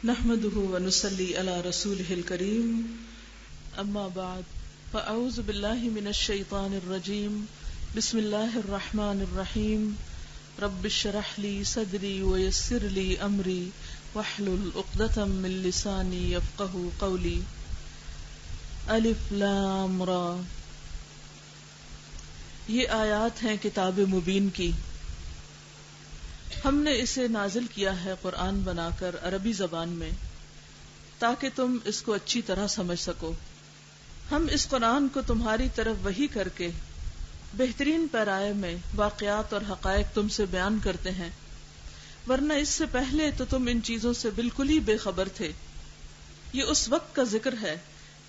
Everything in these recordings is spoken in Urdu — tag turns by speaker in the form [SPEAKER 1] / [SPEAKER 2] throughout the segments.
[SPEAKER 1] نحمده ونصلي على رسوله الكريم اما بعد فاعوذ بالله من الشيطان الرجيم بسم الله الرحمن الرحيم رب اشرح لي صدري ويسر لي امري واحلل عقدة من لساني يفقهوا قولي الف لام را. یہ آیات ہیں کتاب مبین کی. ہم نے اسے نازل کیا ہے قرآن بنا کر عربی زبان میں تاکہ تم اس کو اچھی طرح سمجھ سکو. ہم اس قرآن کو تمہاری طرف وحی کر کے بہترین پیرائے میں واقعات اور حقائق تم سے بیان کرتے ہیں، ورنہ اس سے پہلے تو تم ان چیزوں سے بالکل ہی بے خبر تھے. یہ اس وقت کا ذکر ہے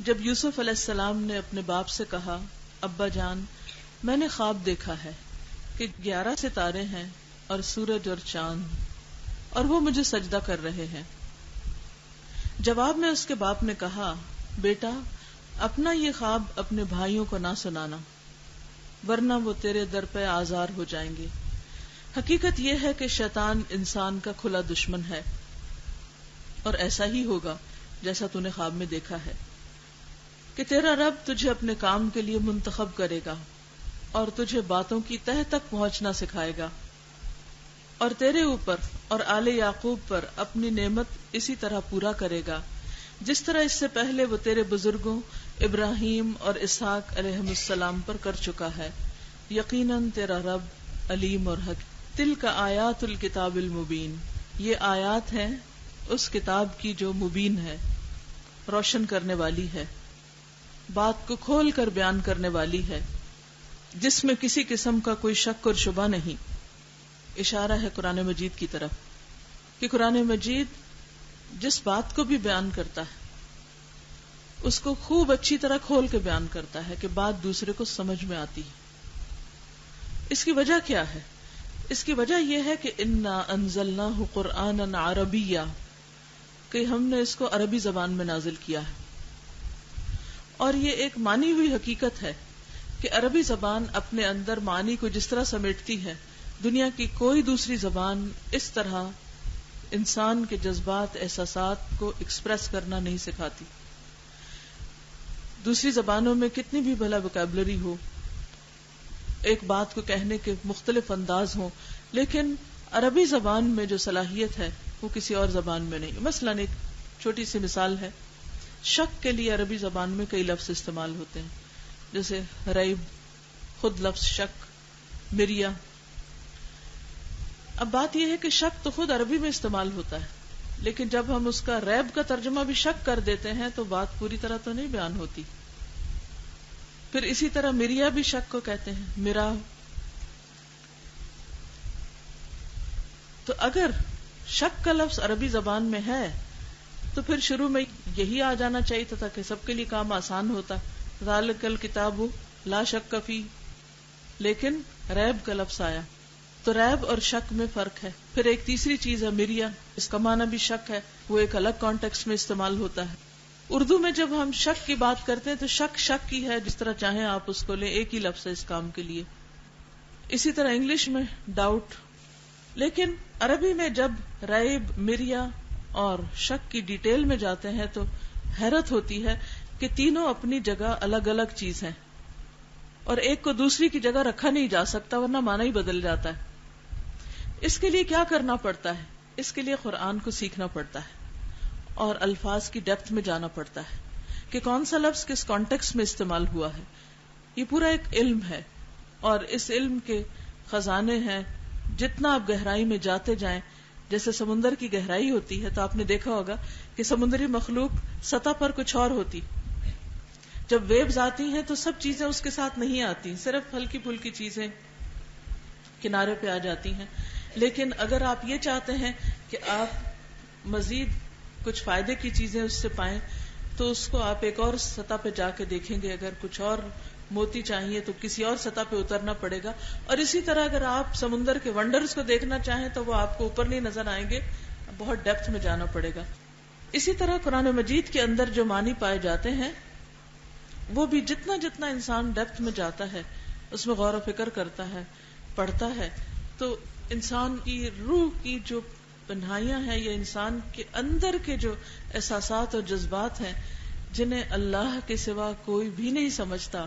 [SPEAKER 1] جب یوسف علیہ السلام نے اپنے باپ سے کہا، ابا جان میں نے خواب دیکھا ہے کہ 11 ستارے ہیں اور سورج اور چاند اور وہ مجھے سجدہ کر رہے ہیں. جواب میں اس کے باپ نے کہا، بیٹا اپنا یہ خواب اپنے بھائیوں کو نہ سنانا ورنہ وہ تیرے در پہ آزار ہو جائیں گے. حقیقت یہ ہے کہ شیطان انسان کا کھلا دشمن ہے اور ایسا ہی ہوگا جیسا تو نے خواب میں دیکھا ہے کہ تیرا رب تجھے اپنے کام کے لیے منتخب کرے گا اور تجھے باتوں کی تہ تک پہنچنا سکھائے گا اور تیرے اوپر اور آل یعقوب پر اپنی نعمت اسی طرح پورا کرے گا جس طرح اس سے پہلے وہ تیرے بزرگوں ابراہیم اور اسحاق علیہم السلام پر کر چکا ہے. یقیناً تیرا رب علیم اور حکیم. تلک آیات الکتاب المبین، یہ آیات ہیں اس کتاب کی جو مبین ہے، روشن کرنے والی ہے، بات کو کھول کر بیان کرنے والی ہے، جس میں کسی قسم کا کوئی شک اور شبہ نہیں. اشارہ ہے قرآن مجید کی طرف کہ قرآن مجید جس بات کو بھی بیان کرتا ہے اس کو خوب اچھی طرح کھول کے بیان کرتا ہے کہ بات دوسرے کو سمجھ میں آتی ہے. اس کی وجہ کیا ہے؟ اس کی وجہ یہ ہے کہ انا انزلناہ قرآنا عربیا، کہ ہم نے اس کو عربی زبان میں نازل کیا ہے. اور یہ ایک مانی ہوئی حقیقت ہے کہ عربی زبان اپنے اندر معنی کو جس طرح سمیٹتی ہے دنیا کی کوئی دوسری زبان اس طرح انسان کے جذبات احساسات کو ایکسپریس کرنا نہیں سکھاتی. دوسری زبانوں میں کتنی بھی بھلا ووکیبلری ہو، ایک بات کو کہنے کے مختلف انداز ہوں، لیکن عربی زبان میں جو صلاحیت ہے وہ کسی اور زبان میں نہیں. مثلاً ایک چھوٹی سی مثال ہے، شک کے لیے عربی زبان میں کئی لفظ استعمال ہوتے ہیں، جیسے ریب، خود لفظ شک، مریا. اب بات یہ ہے کہ شک تو خود عربی میں استعمال ہوتا ہے، لیکن جب ہم اس کا ریب کا ترجمہ بھی شک کر دیتے ہیں تو بات پوری طرح تو نہیں بیان ہوتی. پھر اسی طرح مریا بھی شک کو کہتے ہیں، مرا. تو اگر شک کا لفظ عربی زبان میں ہے تو پھر شروع میں یہی آ جانا چاہیے تھا کہ سب کے لیے کام آسان ہوتا، ذالک الکتاب لا شک فیہ، لیکن ریب کا لفظ آیا. تو ریب اور شک میں فرق ہے. پھر ایک تیسری چیز ہے مریا، اس کا معنی بھی شک ہے، وہ ایک الگ کانٹیکسٹ میں استعمال ہوتا ہے. اردو میں جب ہم شک کی بات کرتے ہیں تو شک شک کی ہے، جس طرح چاہیں آپ اس کو لیں، ایک ہی لفظ ہے اس کام کے لیے. اسی طرح انگلش میں ڈاؤٹ. لیکن عربی میں جب ریب، مریا اور شک کی ڈیٹیل میں جاتے ہیں تو حیرت ہوتی ہے کہ تینوں اپنی جگہ الگ الگ چیز ہیں اور ایک کو دوسری کی جگہ رکھا نہیں جا سکتا ورنہ معنی ہی بدل جاتا ہے. اس کے لیے کیا کرنا پڑتا ہے؟ اس کے لیے قرآن کو سیکھنا پڑتا ہے اور الفاظ کی ڈیپتھ میں جانا پڑتا ہے کہ کون سا لفظ کس کانٹیکسٹ میں استعمال ہوا ہے. یہ پورا ایک علم ہے اور اس علم کے خزانے ہیں. جتنا آپ گہرائی میں جاتے جائیں، جیسے سمندر کی گہرائی ہوتی ہے تو آپ نے دیکھا ہوگا کہ سمندری مخلوق سطح پر کچھ اور ہوتی، جب ویوز آتی ہیں تو سب چیزیں اس کے ساتھ نہیں آتی، صرف ہلکی پھلکی چیزیں کنارے پہ آ جاتی ہیں. لیکن اگر آپ یہ چاہتے ہیں کہ آپ مزید کچھ فائدے کی چیزیں اس سے پائیں تو اس کو آپ ایک اور سطح پہ جا کے دیکھیں گے. اگر کچھ اور موتی چاہیے تو کسی اور سطح پہ اترنا پڑے گا. اور اسی طرح اگر آپ سمندر کے ونڈرز کو دیکھنا چاہیں تو وہ آپ کو اوپر نہیں نظر آئیں گے، بہت ڈیپتھ میں جانا پڑے گا. اسی طرح قرآن مجید کے اندر جو معنی پائے جاتے ہیں وہ بھی جتنا جتنا انسان ڈیپتھ میں جاتا ہے، اس میں غور و فکر کرتا ہے، پڑھتا ہے، تو انسان کی روح کی جو تنہائیاں ہیں، یہ انسان کے اندر کے جو احساسات اور جذبات ہیں جنہیں اللہ کے سوا کوئی بھی نہیں سمجھتا،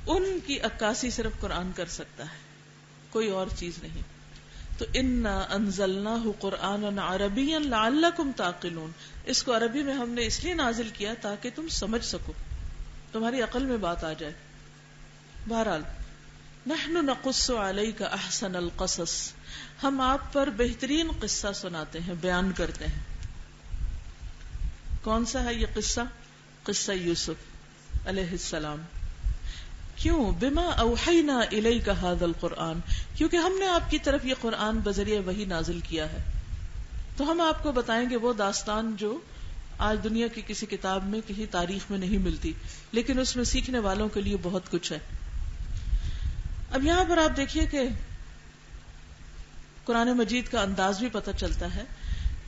[SPEAKER 1] ان کی عکاسی صرف قرآن کر سکتا ہے، کوئی اور چیز نہیں. تو انا انزلناہ قرآنا عربیا لعلکم تعقلون، اس کو عربی میں ہم نے اس لیے نازل کیا تاکہ تم سمجھ سکو، تمہاری عقل میں بات آ جائے. بہرحال نحن نقص علیک احسن القصص، ہم آپ پر بہترین قصہ سناتے ہیں، بیان کرتے ہیں. کون سا ہے یہ قصہ؟ قصہ یوسف علیہ السلام. کیوں؟ بما اوحینا الیک ھذا القرآن، کیونکہ ہم نے آپ کی طرف یہ قرآن بذریعہ وحی نازل کیا ہے. تو ہم آپ کو بتائیں گے وہ داستان جو آج دنیا کی کسی کتاب میں، کسی تاریخ میں نہیں ملتی، لیکن اس میں سیکھنے والوں کے لیے بہت کچھ ہے. اب یہاں پر آپ دیکھیے کہ قرآن مجید کا انداز بھی پتہ چلتا ہے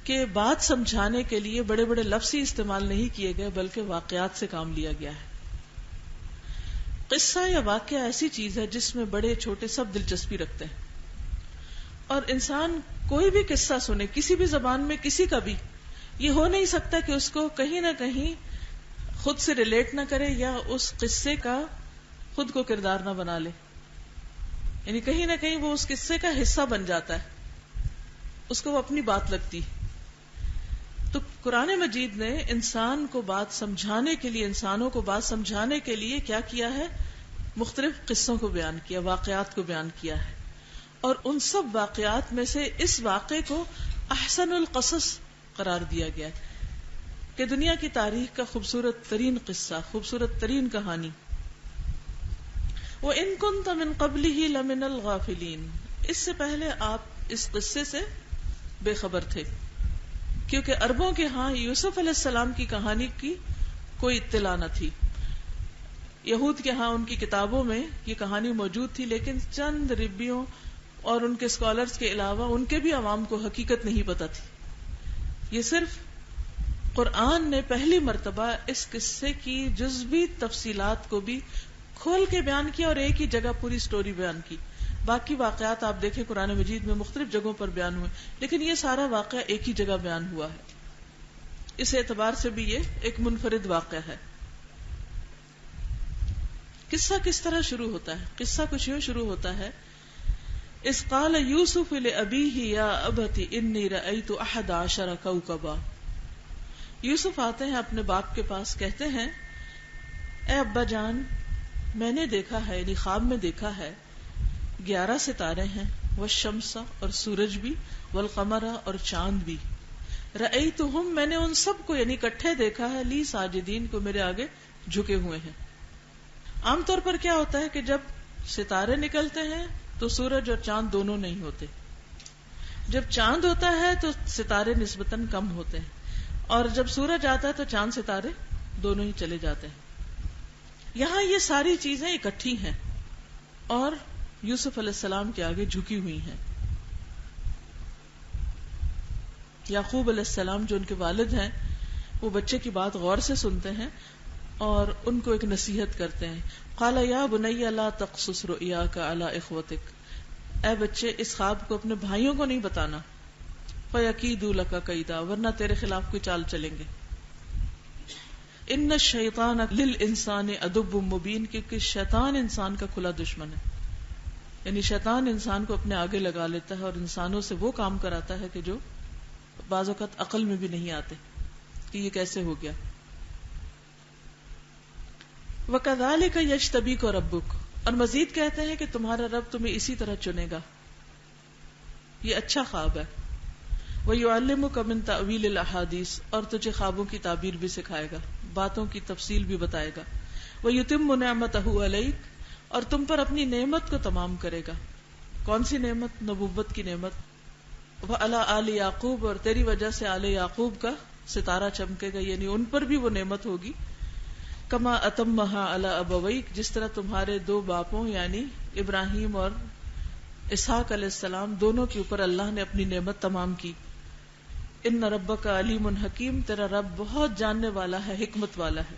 [SPEAKER 1] کہ بات سمجھانے کے لیے بڑے بڑے لفظ ہی استعمال نہیں کیے گئے، بلکہ واقعات سے کام لیا گیا ہے. قصہ یا واقعہ ایسی چیز ہے جس میں بڑے چھوٹے سب دلچسپی رکھتے ہیں، اور انسان کوئی بھی قصہ سنے کسی بھی زبان میں، کسی کا بھی، یہ ہو نہیں سکتا کہ اس کو کہیں نہ کہیں خود سے ریلیٹ نہ کرے یا اس قصے کا خود کو کردار نہ بنا لے. یعنی کہیں نہ کہیں وہ اس قصے کا حصہ بن جاتا ہے، اس کو وہ اپنی بات لگتی. تو قرآن مجید نے انسان کو بات سمجھانے کے لیے، انسانوں کو بات سمجھانے کے لیے کیا کیا ہے؟ مختلف قصوں کو بیان کیا، واقعات کو بیان کیا ہے. اور ان سب واقعات میں سے اس واقعے کو احسن القصص قرار دیا گیا ہے کہ دنیا کی تاریخ کا خوبصورت ترین قصہ، خوبصورت ترین کہانی. وَإِن كُنتَ مِن قَبْلِهِ لَمِنَ الْغَافِلِينَ، اس سے پہلے آپ اس قصے سے بے خبر تھے، کیونکہ عربوں کے ہاں یوسف علیہ السلام کی کہانی کی کوئی اطلاع نہ تھی. یہود کے ہاں ان کی کتابوں میں یہ کہانی موجود تھی، لیکن چند ربیوں اور ان کے اسکالرز کے علاوہ ان کے بھی عوام کو حقیقت نہیں پتہ تھی. یہ صرف قرآن نے پہلی مرتبہ اس قصے کی جزوی تفصیلات کو بھی کھول کے بیان کیا اور ایک ہی جگہ پوری سٹوری بیان کی. باقی واقعات آپ دیکھیں قرآن مجید میں مختلف جگہوں پر بیان ہوئے، لیکن یہ سارا واقعہ ایک ہی جگہ بیان ہوا ہے. اس اعتبار سے بھی یہ ایک منفرد واقعہ ہے. قصہ کس طرح شروع ہوتا ہے؟ قصہ کچھ یوں شروع ہوتا ہے، اذ قال یوسف لأبیہ یا ابت انی رأیت 11 کوکبا. یوسف آتے ہیں اپنے باپ کے پاس، کہتے ہیں اے ابا جان، میں نے دیکھا ہے، یعنی خواب میں دیکھا ہے 11 ستارے ہیں، والشمس اور سورج بھی، والقمر اور چاند بھی. رأیتہم، میں نے ان سب کو یعنی اکٹھے دیکھا ہے، لی ساجدین کو میرے آگے جھکے ہوئے ہیں. عام طور پر کیا ہوتا ہے کہ جب ستارے نکلتے ہیں تو سورج اور چاند دونوں نہیں ہوتے، جب چاند ہوتا ہے تو ستارے نسبتاً کم ہوتے ہیں، اور جب سورج آتا ہے تو چاند ستارے دونوں ہی چلے جاتے ہیں. یہاں یہ ساری چیزیں اکٹھی ہیں اور یوسف علیہ السلام کے آگے جھکی ہوئی ہیں. یعقوب علیہ السلام جو ان کے والد ہیں، وہ بچے کی بات غور سے سنتے ہیں اور ان کو ایک نصیحت کرتے ہیں. قال یا بنی لا تقصص رؤیاک علی اخوتک، اے بچے اس خواب کو اپنے بھائیوں کو نہیں بتانا، فیکیدوا لک کیدا، ورنہ تیرے خلاف کوئی چال چلیں گے. ان الشیطان للانسان عدو مبین، کیونکہ شیطان انسان کا کھلا دشمن ہے. یعنی شیطان انسان کو اپنے آگے لگا لیتا ہے اور انسانوں سے وہ کام کراتا ہے کہ جو بعض اوقات عقل میں بھی نہیں آتے کہ یہ کیسے ہو گیا. وَكَذَلِكَ يَجْتَبِيكَ رَبُّكَ، اور مزید کہتے ہیں کہ تمہارا رب تمہیں اسی طرح چنے گا. یہ اچھا خواب ہے. وَيُعَلِّمُكَ مِن تَأْوِيلِ الْأَحَادِيثِ، اور تجھے خوابوں کی تعبیر بھی سکھائے گا، باتوں کی تفصیل بھی بتائے گا. وَيُتِمُّ نِعْمَتَهُ عَلَيْكَ، اور تم پر اپنی نعمت کو تمام کرے گا. کون سی نعمت؟ نبوت کی نعمت. وَعَلَىٰ آلِ یعقوب، اور تیری وجہ سے آل یعقوب کا ستارہ چمکے گا، یعنی ان پر بھی وہ نعمت ہوگی. کما اتمہا علی ابویک، جس طرح تمہارے دو باپوں یعنی ابراہیم اور اسحاق علیہ السلام دونوں کے اوپر اللہ نے اپنی نعمت تمام کی. ان ربک علیم حکیم، تیرا رب بہت جاننے والا ہے، حکمت والا ہے.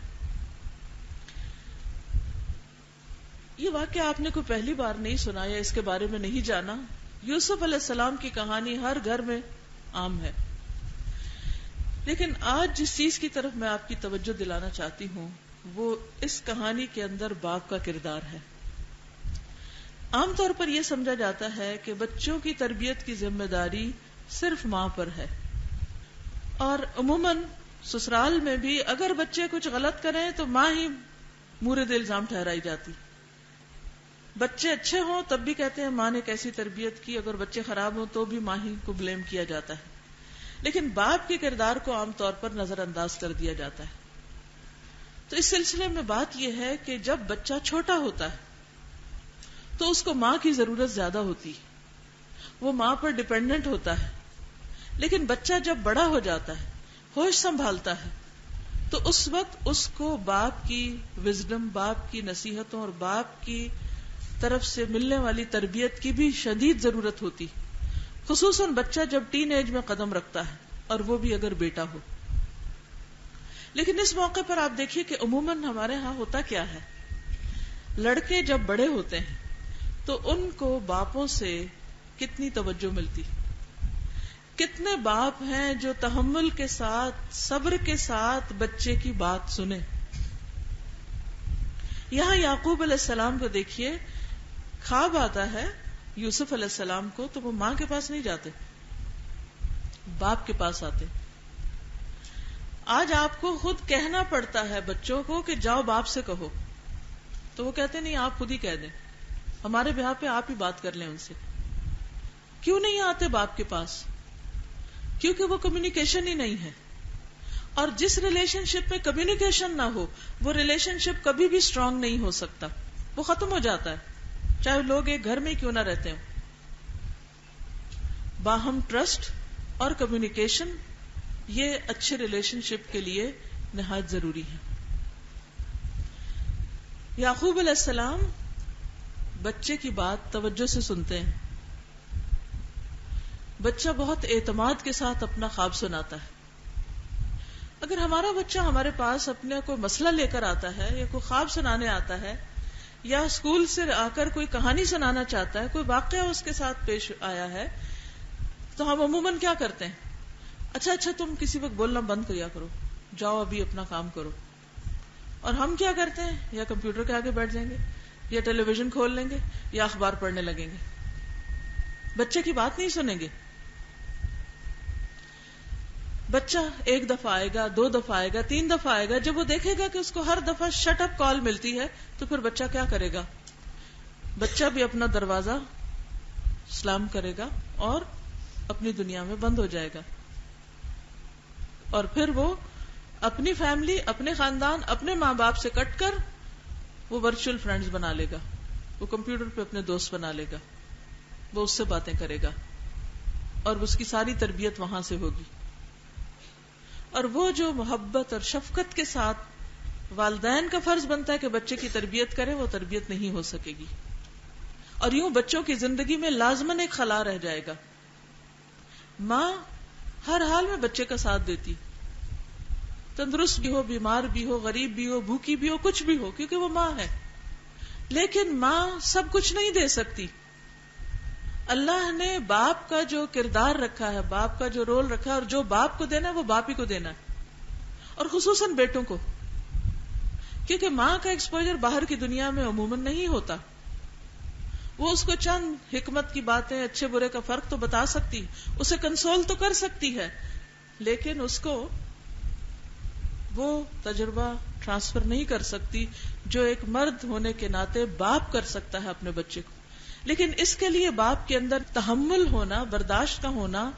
[SPEAKER 1] یہ واقعہ آپ نے کوئی پہلی بار نہیں سنا یا اس کے بارے میں نہیں جانا. یوسف علیہ السلام کی کہانی ہر گھر میں عام ہے. لیکن آج جس چیز کی طرف میں آپ کی توجہ دلانا چاہتی ہوں وہ اس کہانی کے اندر باپ کا کردار ہے. عام طور پر یہ سمجھا جاتا ہے کہ بچوں کی تربیت کی ذمہ داری صرف ماں پر ہے، اور عموماً سسرال میں بھی اگر بچے کچھ غلط کریں تو ماں ہی مورد الزام ٹھہرائی جاتی. بچے اچھے ہوں تب بھی کہتے ہیں ماں نے کیسی تربیت کی، اگر بچے خراب ہوں تو بھی ماں ہی کو بلیم کیا جاتا ہے. لیکن باپ کے کردار کو عام طور پر نظر انداز کر دیا جاتا ہے. تو اس سلسلے میں بات یہ ہے کہ جب بچہ چھوٹا ہوتا ہے تو اس کو ماں کی ضرورت زیادہ ہوتی، وہ ماں پر ڈیپینڈنٹ ہوتا ہے. لیکن بچہ جب بڑا ہو جاتا ہے، ہوش سنبھالتا ہے، تو اس وقت اس کو باپ کی وزڈم، باپ کی نصیحتوں اور باپ کی طرف سے ملنے والی تربیت کی بھی شدید ضرورت ہوتی، خصوصاً بچہ جب ٹین ایج میں قدم رکھتا ہے، اور وہ بھی اگر بیٹا ہو. لیکن اس موقع پر آپ دیکھیے کہ عموماً ہمارے ہاں ہوتا کیا ہے، لڑکے جب بڑے ہوتے ہیں تو ان کو باپوں سے کتنی توجہ ملتی. کتنے باپ ہیں جو تحمل کے ساتھ، صبر کے ساتھ بچے کی بات سنیں. یہاں یعقوب علیہ السلام کو دیکھیے، خواب آتا ہے یوسف علیہ السلام کو تو وہ ماں کے پاس نہیں جاتے، باپ کے پاس آتے. آج آپ کو خود کہنا پڑتا ہے بچوں کو کہ جاؤ باپ سے کہو، تو وہ کہتے نہیں آپ خود ہی کہہ دیں، ہمارے بیہا پہ آپ ہی بات کر لیں ان سے. کیوں نہیں آتے باپ کے پاس؟ کیونکہ وہ کمیونیکیشن ہی نہیں ہے. اور جس ریلیشن شپ میں کمیونیکیشن نہ ہو وہ ریلیشن شپ کبھی بھی اسٹرانگ نہیں ہو سکتا، وہ ختم ہو جاتا ہے، چاہے لوگ ایک گھر میں کیوں نہ رہتے ہوں. باہم ٹرسٹ اور کمیونیکیشن یہ اچھے ریلیشن شپ کے لیے نہایت ضروری ہے. یعقوب علیہ السلام بچے کی بات توجہ سے سنتے ہیں. بچہ بہت اعتماد کے ساتھ اپنا خواب سناتا ہے. اگر ہمارا بچہ ہمارے پاس اپنے کوئی مسئلہ لے کر آتا ہے یا کوئی خواب سنانے آتا ہے یا اسکول سے آ کر کوئی کہانی سنانا چاہتا ہے، کوئی واقعہ اس کے ساتھ پیش آیا ہے، تو ہم عموماً کیا کرتے ہیں؟ اچھا تم کسی وقت بولنا بند کیا کرو، جاؤ ابھی اپنا کام کرو. اور ہم کیا کرتے ہیں؟ یا کمپیوٹر کے آگے بیٹھ جائیں گے، یا ٹیلی ویژن کھول لیں گے، یا اخبار پڑھنے لگیں گے. بچے کی بات نہیں سنیں گے. بچہ ایک دفعہ آئے گا، 2 دفعہ آئے گا، 3 دفعہ آئے گا. جب وہ دیکھے گا کہ اس کو ہر دفعہ شٹ اپ کال ملتی ہے تو پھر بچہ کیا کرے گا؟ بچہ بھی اپنا دروازہ سلام کرے گا اور اپنی دنیا میں بند ہو جائے گا. اور پھر وہ اپنی فیملی، اپنے خاندان، اپنے ماں باپ سے کٹ کر وہ ورچوئل فرینڈز بنا لے گا، وہ کمپیوٹر پہ اپنے دوست بنا لے گا، وہ اس سے باتیں کرے گا اور اس کی ساری تربیت وہاں سے ہوگی. اور وہ جو محبت اور شفقت کے ساتھ والدین کا فرض بنتا ہے کہ بچے کی تربیت کرے، وہ تربیت نہیں ہو سکے گی. اور یوں بچوں کی زندگی میں لازماً ایک خلا رہ جائے گا. ماں ہر حال میں بچے کا ساتھ دیتی، تندرست بھی ہو، بیمار بھی ہو، غریب بھی ہو، بھوکی بھی ہو، کچھ بھی ہو، کیونکہ وہ ماں ہے. لیکن ماں سب کچھ نہیں دے سکتی. اللہ نے باپ کا جو کردار رکھا ہے، باپ کا جو رول رکھا ہے، اور جو باپ کو دینا ہے وہ باپ ہی کو دینا ہے، اور خصوصاً بیٹوں کو، کیونکہ ماں کا ایکسپوجر باہر کی دنیا میں عموماً نہیں ہوتا. وہ اس کو چند حکمت کی باتیں، اچھے برے کا فرق تو بتا سکتی، اسے کنسول تو کر سکتی ہے، لیکن اس کو وہ تجربہ ٹرانسفر نہیں کر سکتی جو ایک مرد ہونے کے ناطے باپ کر سکتا ہے اپنے بچے کو. لیکن اس کے لیے باپ کے اندر تحمل ہونا، برداشت کا ہونا،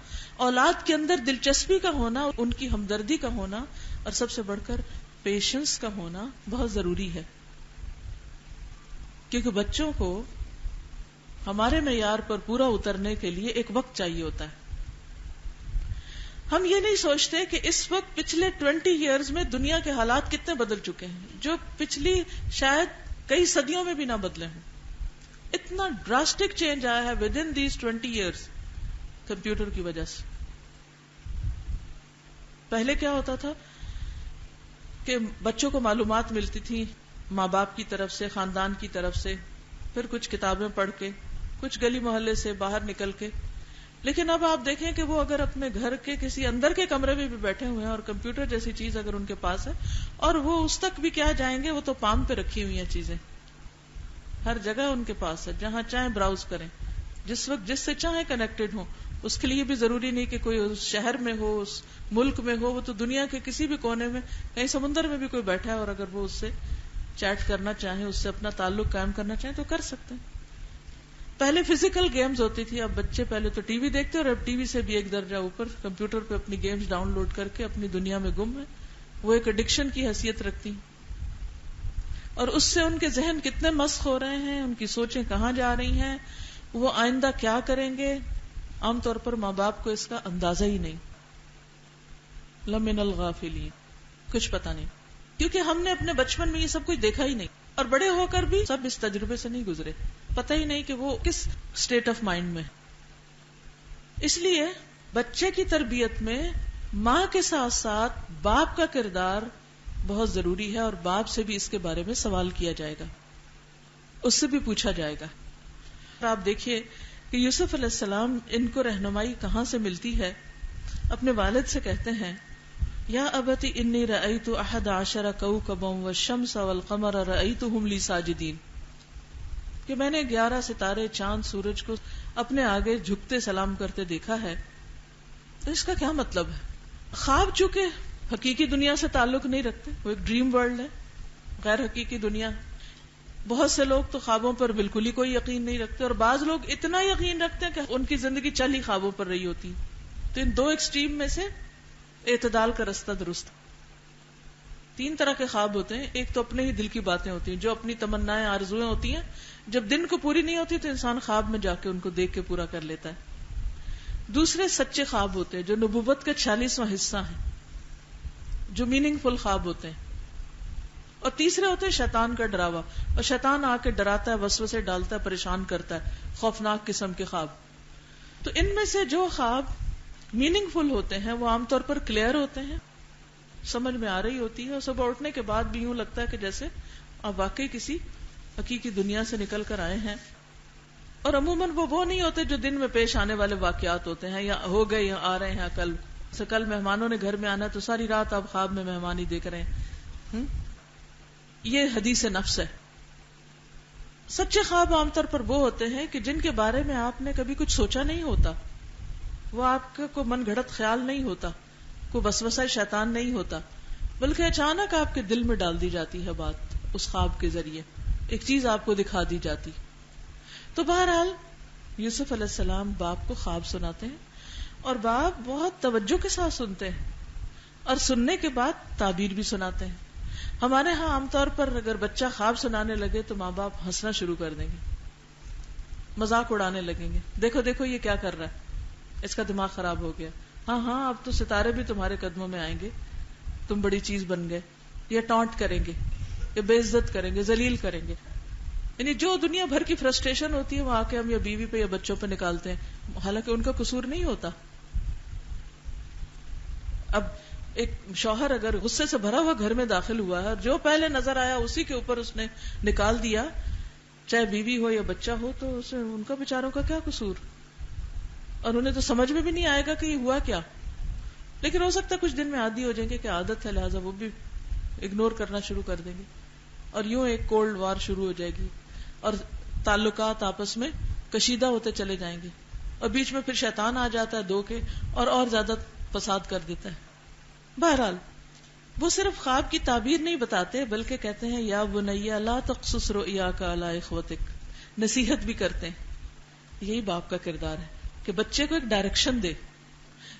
[SPEAKER 1] اولاد کے اندر دلچسپی کا ہونا، ان کی ہمدردی کا ہونا، اور سب سے بڑھ کر پیشنس کا ہونا بہت ضروری ہے. کیونکہ بچوں کو ہمارے معیار پر پورا اترنے کے لیے ایک وقت چاہیے ہوتا ہے. ہم یہ نہیں سوچتے کہ اس وقت پچھلے 20 ایئرز میں دنیا کے حالات کتنے بدل چکے ہیں، جو پچھلی شاید کئی صدیوں میں بھی نہ بدلے ہوں. اتنا ڈراسٹک چینج آیا ہے with in these 20 years computer کی وجہ سے. پہلے کیا ہوتا تھا کہ بچوں کو معلومات ملتی تھی ماں باپ کی طرف سے، خاندان کی طرف سے، پھر کچھ کتابیں پڑھ کے، کچھ گلی محلے سے باہر نکل کے. لیکن اب آپ دیکھیں کہ وہ اگر اپنے گھر کے کسی اندر کے کمرے میں بھی بیٹھے ہوئے ہیں اور کمپیوٹر جیسی چیز اگر ان کے پاس ہے اور وہ اس تک بھی کیا جائیں گے، وہ تو پام پہ رکھی ہوئی ہیں چیزیں، ہر جگہ ان کے پاس ہے، جہاں چاہیں براؤز کریں، جس وقت جس سے چاہیں کنیکٹڈ ہوں. اس کے لیے بھی ضروری نہیں کہ کوئی اس شہر میں ہو، اس ملک میں ہو، وہ تو دنیا کے کسی بھی کونے میں، کہیں سمندر میں بھی کوئی بیٹھا ہے اور اگر وہ اس سے چیٹ کرنا چاہیں، اس سے اپنا تعلق قائم کرنا چاہیں تو کر سکتے ہیں. پہلے فزیکل گیمز ہوتی تھی، اب بچے پہلے تو ٹی وی دیکھتے اور اب ٹی وی سے بھی ایک درجہ اوپر کمپیوٹر پہ اپنی گیمز ڈاؤن لوڈ کر کے اپنی دنیا میں گم ہیں. وہ ایک ایڈکشن کی حیثیت رکھتی ہیں اور اس سے ان کے ذہن کتنے مسخ ہو رہے ہیں، ان کی سوچیں کہاں جا رہی ہیں، وہ آئندہ کیا کریں گے. عام طور پر ماں باپ کو اس کا اندازہ ہی نہیں. لمن الغافلین، کچھ پتا نہیں، کیونکہ ہم نے اپنے بچپن میں یہ سب کچھ دیکھا ہی نہیں اور بڑے ہو کر بھی سب اس تجربے سے نہیں گزرے، پتہ ہی نہیں کہ وہ کس سٹیٹ آف مائنڈ میں. اس لیے بچے کی تربیت میں ماں کے ساتھ ساتھ باپ کا کردار بہت ضروری ہے اور باپ سے بھی اس کے بارے میں سوال کیا جائے گا، اس سے بھی پوچھا جائے گا. آپ دیکھیے کہ یوسف علیہ السلام ان کو رہنمائی کہاں سے ملتی ہے. اپنے والد سے کہتے ہیں یا ابتی انی رأیت 11 کوکبا والشمس والقمر رأیتهم لی ساجدین، کہ میں نے 11 ستارے، چاند، سورج کو اپنے آگے جھکتے سلام کرتے دیکھا ہے. تو اس کا کیا مطلب ہے؟ خواب چونکہ حقیقی دنیا سے تعلق نہیں رکھتے، وہ ایک ڈریم ورلڈ ہے، غیر حقیقی دنیا. بہت سے لوگ تو خوابوں پر بالکل ہی کوئی یقین نہیں رکھتے اور بعض لوگ اتنا یقین رکھتے ہیں کہ ان کی زندگی چل ہی خوابوں پر رہی ہوتی. تو ان دو ایکسٹریم میں سے اعتدال کا رستہ درست. 3 طرح کے خواب ہوتے ہیں. ایک تو اپنے ہی دل کی باتیں ہوتی ہیں، جو اپنی تمنائیں، آرزویں ہوتی ہیں، جب دن کو پوری نہیں ہوتی تو انسان خواب میں جا کے ان کو دیکھ کے پورا کر لیتا ہے. دوسرے سچے خواب ہوتے ہیں جو نبوت کا 46واں حصہ ہیں، جو میننگ فل خواب ہوتے ہیں. اور تیسرے ہوتے ہیں شیطان کا ڈراوا، اور شیطان آ کے ڈراتا ہے، وسوسے ڈالتا ہے، پریشان کرتا ہے، خوفناک قسم کے خواب. تو ان میں سے جو خواب میننگ فل ہوتے ہیں وہ عام طور پر کلیئر ہوتے ہیں، سمجھ میں آ رہی ہوتی ہے، اور صبح اٹھنے کے بعد بھی یوں لگتا ہے کہ جیسے آپ واقعی کسی حقیقی دنیا سے نکل کر آئے ہیں. اور عموماً وہ نہیں ہوتے جو دن میں پیش آنے والے واقعات ہوتے ہیں، یا ہو گئے یا آ رہے ہیں. کل مہمانوں نے گھر میں آنا تو ساری رات آپ خواب میں مہمان ہی دیکھ رہے ہیں. یہ حدیث نفس ہے. سچے خواب عام طور پر وہ ہوتے ہیں کہ جن کے بارے میں آپ نے کبھی کچھ سوچا نہیں ہوتا، وہ آپ کا کوئی من گھڑت خیال نہیں ہوتا، کوئی وسوسہ شیطان نہیں ہوتا، بلکہ اچانک آپ کے دل میں ڈال دی جاتی ہے بات اس خواب کے ذریعے، ایک چیز آپ کو دکھا دی جاتی. تو بہرحال یوسف علیہ السلام باپ کو خواب سناتے ہیں اور باپ بہت توجہ کے ساتھ سنتے ہیں اور سننے کے بعد تعبیر بھی سناتے ہیں. ہمارے ہاں عام طور پر اگر بچہ خواب سنانے لگے تو ماں باپ ہنسنا شروع کر دیں گے، مذاق اڑانے لگیں گے، دیکھو دیکھو یہ کیا کر رہا ہے، اس کا دماغ خراب ہو گیا، ہاں اب تو ستارے بھی تمہارے قدموں میں آئیں گے، تم بڑی چیز بن گئے. یا ٹانٹ کریں گے، یا بے عزت کریں گے، ذلیل کریں گے. یعنی جو دنیا بھر کی فرسٹریشن ہوتی ہے وہ آ کے ہم یا بیوی پہ یا بچوں پہ نکالتے ہیں، حالانکہ ان کا قصور نہیں ہوتا. اب ایک شوہر اگر غصے سے بھرا ہوا گھر میں داخل ہوا ہے اور جو پہلے نظر آیا اسی کے اوپر اس نے نکال دیا، چاہے بیوی ہو یا بچہ ہو، تو اسے ان کا بیچاروں کا کیا قصور؟ اور انہیں تو سمجھ میں بھی نہیں آئے گا کہ یہ ہوا کیا. لیکن ہو سکتا ہے کچھ دن میں عادی ہو جائیں گے کہ عادت ہے، لہٰذا وہ بھی اگنور کرنا شروع کر دیں گے اور یوں ایک کولڈ وار شروع ہو جائے گی اور تعلقات آپس میں کشیدہ ہوتے چلے جائیں گے اور بیچ میں پھر شیطان آ جاتا ہے دو کے اور زیادہ فساد کر دیتا ہے. بہرحال وہ صرف خواب کی تعبیر نہیں بتاتے بلکہ کہتے ہیں یا بنی لا تقصص رؤیاک علی اخوتک، نصیحت بھی کرتے ہیں. یہی باپ کا کردار ہے کہ بچے کو ایک ڈائریکشن دے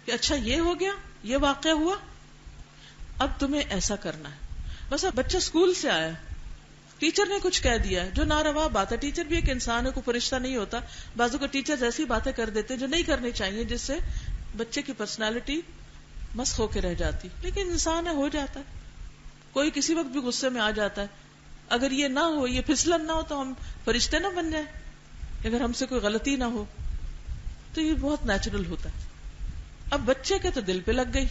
[SPEAKER 1] کہ اچھا یہ ہو گیا، یہ واقعہ ہوا، اب تمہیں ایسا کرنا ہے. بس اب بچہ اسکول سے آیا، ٹیچر نے کچھ کہہ دیا ہے جو ناروا بات ہے. ٹیچر بھی ایک انسان ہے، کوئی فرشتہ نہیں ہوتا. بعضوں کو ٹیچر ایسی باتیں کر دیتے ہیں جو نہیں کرنی چاہیے، جس سے بچے کی پرسنالٹی مسخ ہو کے رہ جاتی. لیکن انسان ہے، ہو جاتا ہے، کوئی کسی وقت بھی غصے میں آ جاتا ہے. اگر یہ نہ ہو، یہ پھسلن نہ ہو تو ہم فرشتے نہ بن جائیں. اگر ہم سے کوئی غلطی نہ ہو تو یہ بہت نیچرل ہوتا ہے. اب بچے کے تو دل پہ لگ گئی،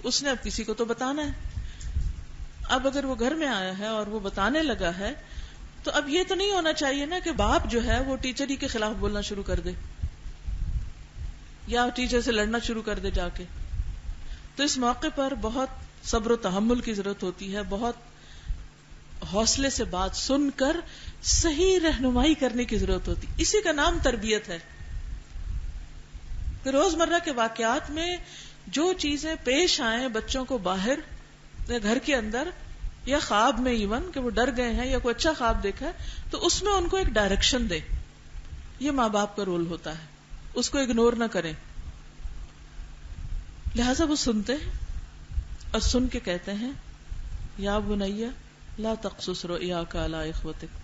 [SPEAKER 1] اس نے اب کسی کو تو بتانا ہے. اب اگر وہ گھر میں آیا ہے اور وہ بتانے لگا ہے تو اب یہ تو نہیں ہونا چاہیے نا کہ باپ جو ہے وہ ٹیچر ہی کے خلاف بولنا شروع کر دے. یا ٹیچر سے لڑنا شروع کر دے جا کے. تو اس موقع پر بہت صبر و تحمل کی ضرورت ہوتی ہے, بہت حوصلے سے بات سن کر صحیح رہنمائی کرنے کی ضرورت ہوتی. اسی کا نام تربیت ہے. روزمرہ کے واقعات میں جو چیزیں پیش آئیں بچوں کو باہر یا گھر کے اندر یا خواب میں ایون کہ وہ ڈر گئے ہیں یا کوئی اچھا خواب دیکھا ہے, تو اس میں ان کو ایک ڈائریکشن دے. یہ ماں باپ کا رول ہوتا ہے, اس کو اگنور نہ کریں. لہذا وہ سنتے ہیں اور سن کے کہتے ہیں یا بنیا لا تقصص رؤیاک علی اخوتک,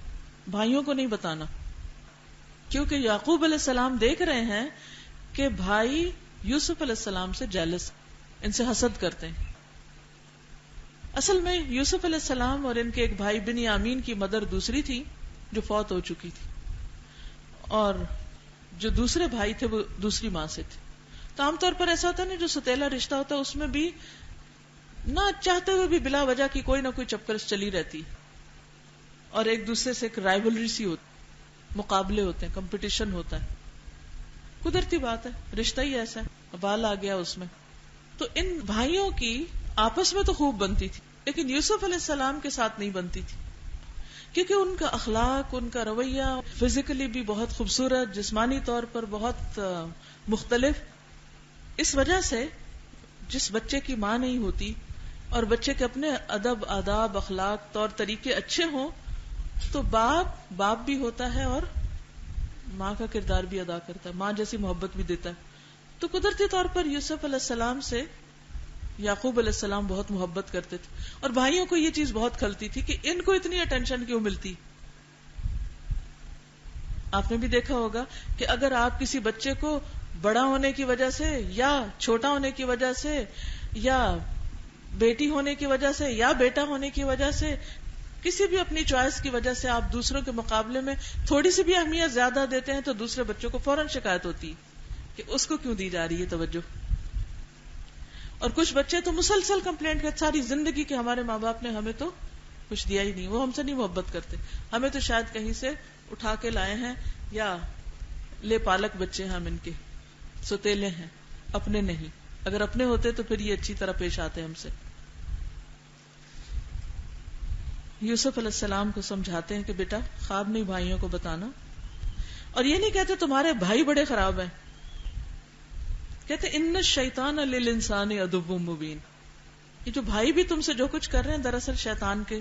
[SPEAKER 1] بھائیوں کو نہیں بتانا. کیونکہ یعقوب علیہ السلام دیکھ رہے ہیں کہ بھائی یوسف علیہ السلام سے جیلس, ان سے حسد کرتے ہیں. اصل میں یوسف علیہ السلام اور ان کے ایک بھائی بنیامین کی مدر دوسری تھی جو فوت ہو چکی تھی, اور جو دوسرے بھائی تھے وہ دوسری ماں سے تھے. تو عام طور پر ایسا ہوتا ہے نا, جو ستیلا رشتہ ہوتا ہے اس میں بھی نہ چاہتے ہوئے بھی بلا وجہ کی کوئی نہ کوئی چپکرس چلی رہتی, اور ایک دوسرے سے ایک رائیولری سی ہوتی, مقابلے ہوتے ہیں, کمپٹیشن ہوتا ہے. قدرتی بات ہے, رشتہ ہی ایسا ہے, بال آ گیا اس میں. تو ان بھائیوں کی آپس میں تو خوب بنتی تھی, لیکن یوسف علیہ السلام کے ساتھ نہیں بنتی تھی, کیونکہ ان کا اخلاق, ان کا رویہ فزیکلی بھی بہت خوبصورت, جسمانی طور پر بہت مختلف. اس وجہ سے جس بچے کی ماں نہیں ہوتی اور بچے کے اپنے ادب, آداب, اخلاق, طور طریقے اچھے ہوں, تو باپ بھی ہوتا ہے اور ماں کا کردار بھی ادا کرتا ہے, ماں جیسی محبت بھی دیتا ہے. تو قدرتی طور پر یوسف علیہ السلام سے یعقوب علیہ السلام بہت محبت کرتے تھے, اور بھائیوں کو یہ چیز بہت کھلتی تھی کہ ان کو اتنی اٹینشن کیوں ملتی. آپ نے بھی دیکھا ہوگا کہ اگر آپ کسی بچے کو بڑا ہونے کی وجہ سے یا چھوٹا ہونے کی وجہ سے یا بیٹی ہونے کی وجہ سے یا بیٹا ہونے کی وجہ سے, کسی بھی اپنی چوائس کی وجہ سے آپ دوسروں کے مقابلے میں تھوڑی سی بھی اہمیت زیادہ دیتے ہیں, تو دوسرے بچوں کو فوراً شکایت ہوتی کہ اس کو کیوں دی جا رہی ہے توجہ. اور کچھ بچے تو مسلسل کمپلینٹ کرتے ساری زندگی کہ ہمارے ماں باپ نے ہمیں تو کچھ دیا ہی نہیں, وہ ہم سے نہیں محبت کرتے, ہمیں تو شاید کہیں سے اٹھا کے لائے ہیں, یا لے پالک بچے ہم ان کے, ستیلے ہیں, اپنے نہیں. اگر اپنے ہوتے تو پھر یہ اچھی طرح پیش آتے ہم سے. یوسف علیہ السلام کو سمجھاتے ہیں کہ بیٹا خواب نہیں بھائیوں کو بتانا, اور یہ نہیں کہتے تمہارے بھائی بڑے خراب ہیں, کہتے ان الشیطان للانسان عدو مبین. یہ جو بھائی بھی تم سے جو کچھ کر رہے ہیں دراصل شیطان کے